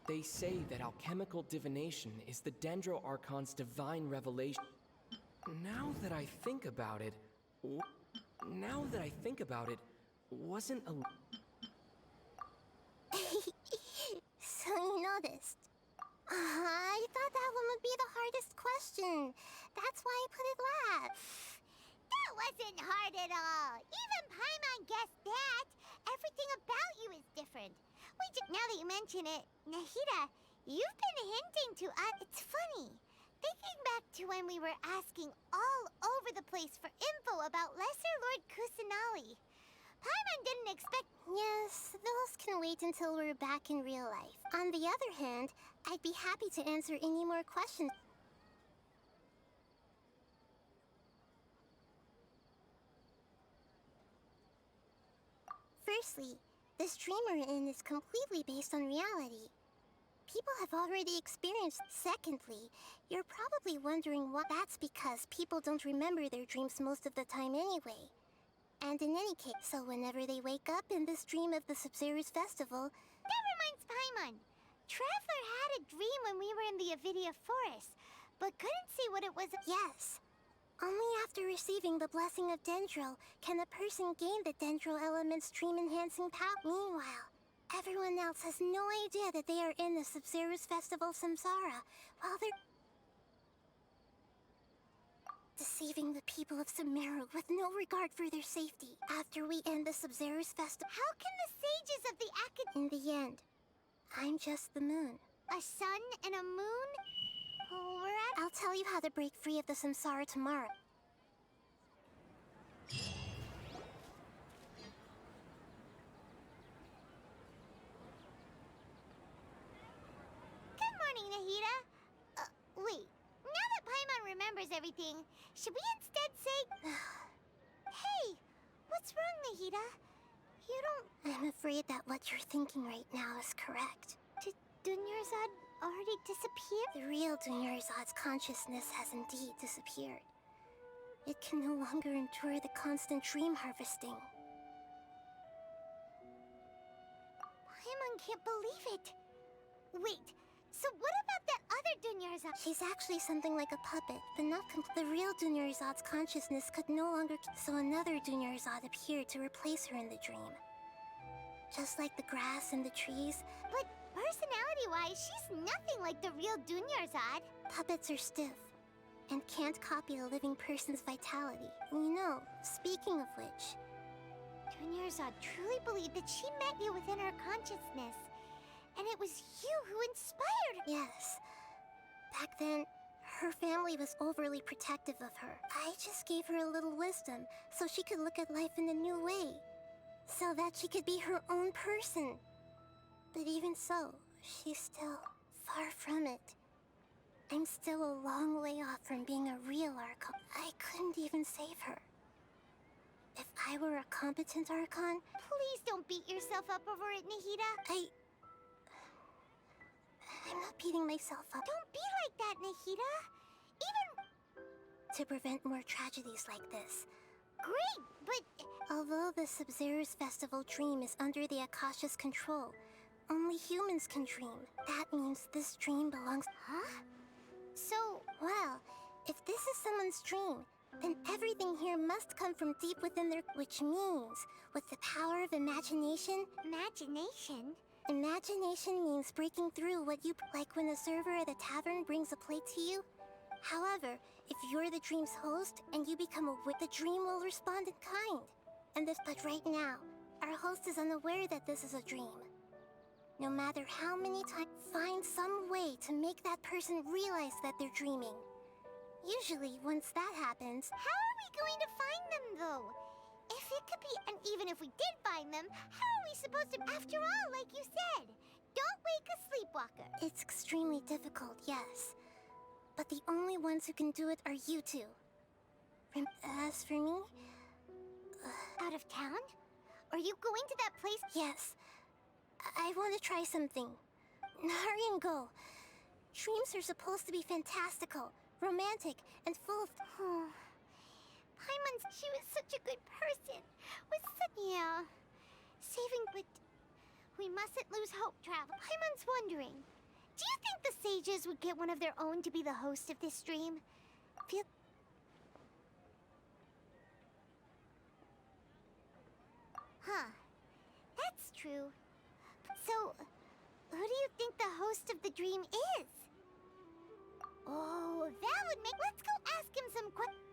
They say that alchemical divination is the Dendro Archon's divine revelation. Now that I think about it, wasn't a... So you noticed. I thought that one would be the hardest question. That's why I put it last. That wasn't hard at all. Even Paimon guessed that. Everything about you is different. Now that you mention it, Nahida, you've been hinting to us. It's funny. Thinking back to when we were asking all over the place for info about Lesser Lord Kusanali. Paimon didn't expect... Yes, those can wait until we're back in real life. On the other hand, I'd be happy to answer any more questions. Firstly, this dream we're in is completely based on reality. People have already experienced. Secondly, you're probably wondering why. That's because people don't remember their dreams most of the time anyway. And in any case, so whenever they wake up in this dream of the Sub-Zero's festival... That reminds Paimon. Traveler had a dream when we were in the Avidia Forest, but couldn't see what it was. Yes. Only after receiving the blessing of Dendro can a person gain the Dendro element's dream-enhancing power. Meanwhile, everyone else has no idea that they are in the Sub-Zero's festival Samsara, while they're... deceiving the people of Sumeru with no regard for their safety. After we end the Sub-Zero's festival... How can the sages of the In the end, I'm just the moon. A sun and a moon? Oh, we're at... I'll tell you how to break free of the Samsara tomorrow. Good morning, Nahida. Wait. Now that Paimon remembers everything, should we instead say... Hey, what's wrong, Nahida? You don't... I'm afraid that what you're thinking right now is correct. Did Dunyarzad already disappear? The real Dunyarzad's consciousness has indeed disappeared. It can no longer endure the constant dream harvesting. Paimon can't believe it. Wait, so what about that other Dunyarzad? She's actually something like a puppet, but not The real Dunyarzad's consciousness could no longer... So another Dunyarzad appeared to replace her in the dream. Just like the grass and the trees. But personality-wise, she's nothing like the real Dunyarzad. Puppets are stiff, and can't copy a living person's vitality. You know, speaking of which... Dunyarzad truly believed that she met you within her consciousness. And it was you who inspired her. Yes. Back then, her family was overly protective of her. I just gave her a little wisdom so she could look at life in a new way. So that she could be her own person. But even so, she's still far from it. I'm still a long way off from being a real Archon. I couldn't even save her. If I were a competent Archon... Please don't beat yourself up over it, Nahida. I'm not beating myself up. Don't be like that, Nahida. Even... To prevent more tragedies like this. Great, but... Although the Sub-Zero's festival dream is under the Akasha's control, only humans can dream. That means this dream belongs... Huh? So... Well, if this is someone's dream, then everything here must come from deep within their... Which means, with the power of imagination... Imagination? Imagination means breaking through what you... Like when a server at a tavern brings a plate to you. However, if you're the dream's host and you become aware, the dream will respond in kind. But right now, our host is unaware that this is a dream. No matter how many times, find some way to make that person realize that they're dreaming. Usually, once that happens... How are we going to find them, though? If it could be... And even if we did find them, how are we supposed to... After all, like you said, don't wake a sleepwalker. It's extremely difficult, yes. But the only ones who can do it are you two. As for me... Out of town? Are you going to that place? Yes. I want to try something. Hurry and go. Dreams are supposed to be fantastical, romantic, and full of... Paimon, she was such a good person. Yeah. Saving, but... We mustn't lose hope, Travel. Paimon's wondering, do you think the sages would get one of their own to be the host of this stream? Huh. That's true. So, who do you think the host of the dream is? Oh, that would make... Let's go ask him some questions.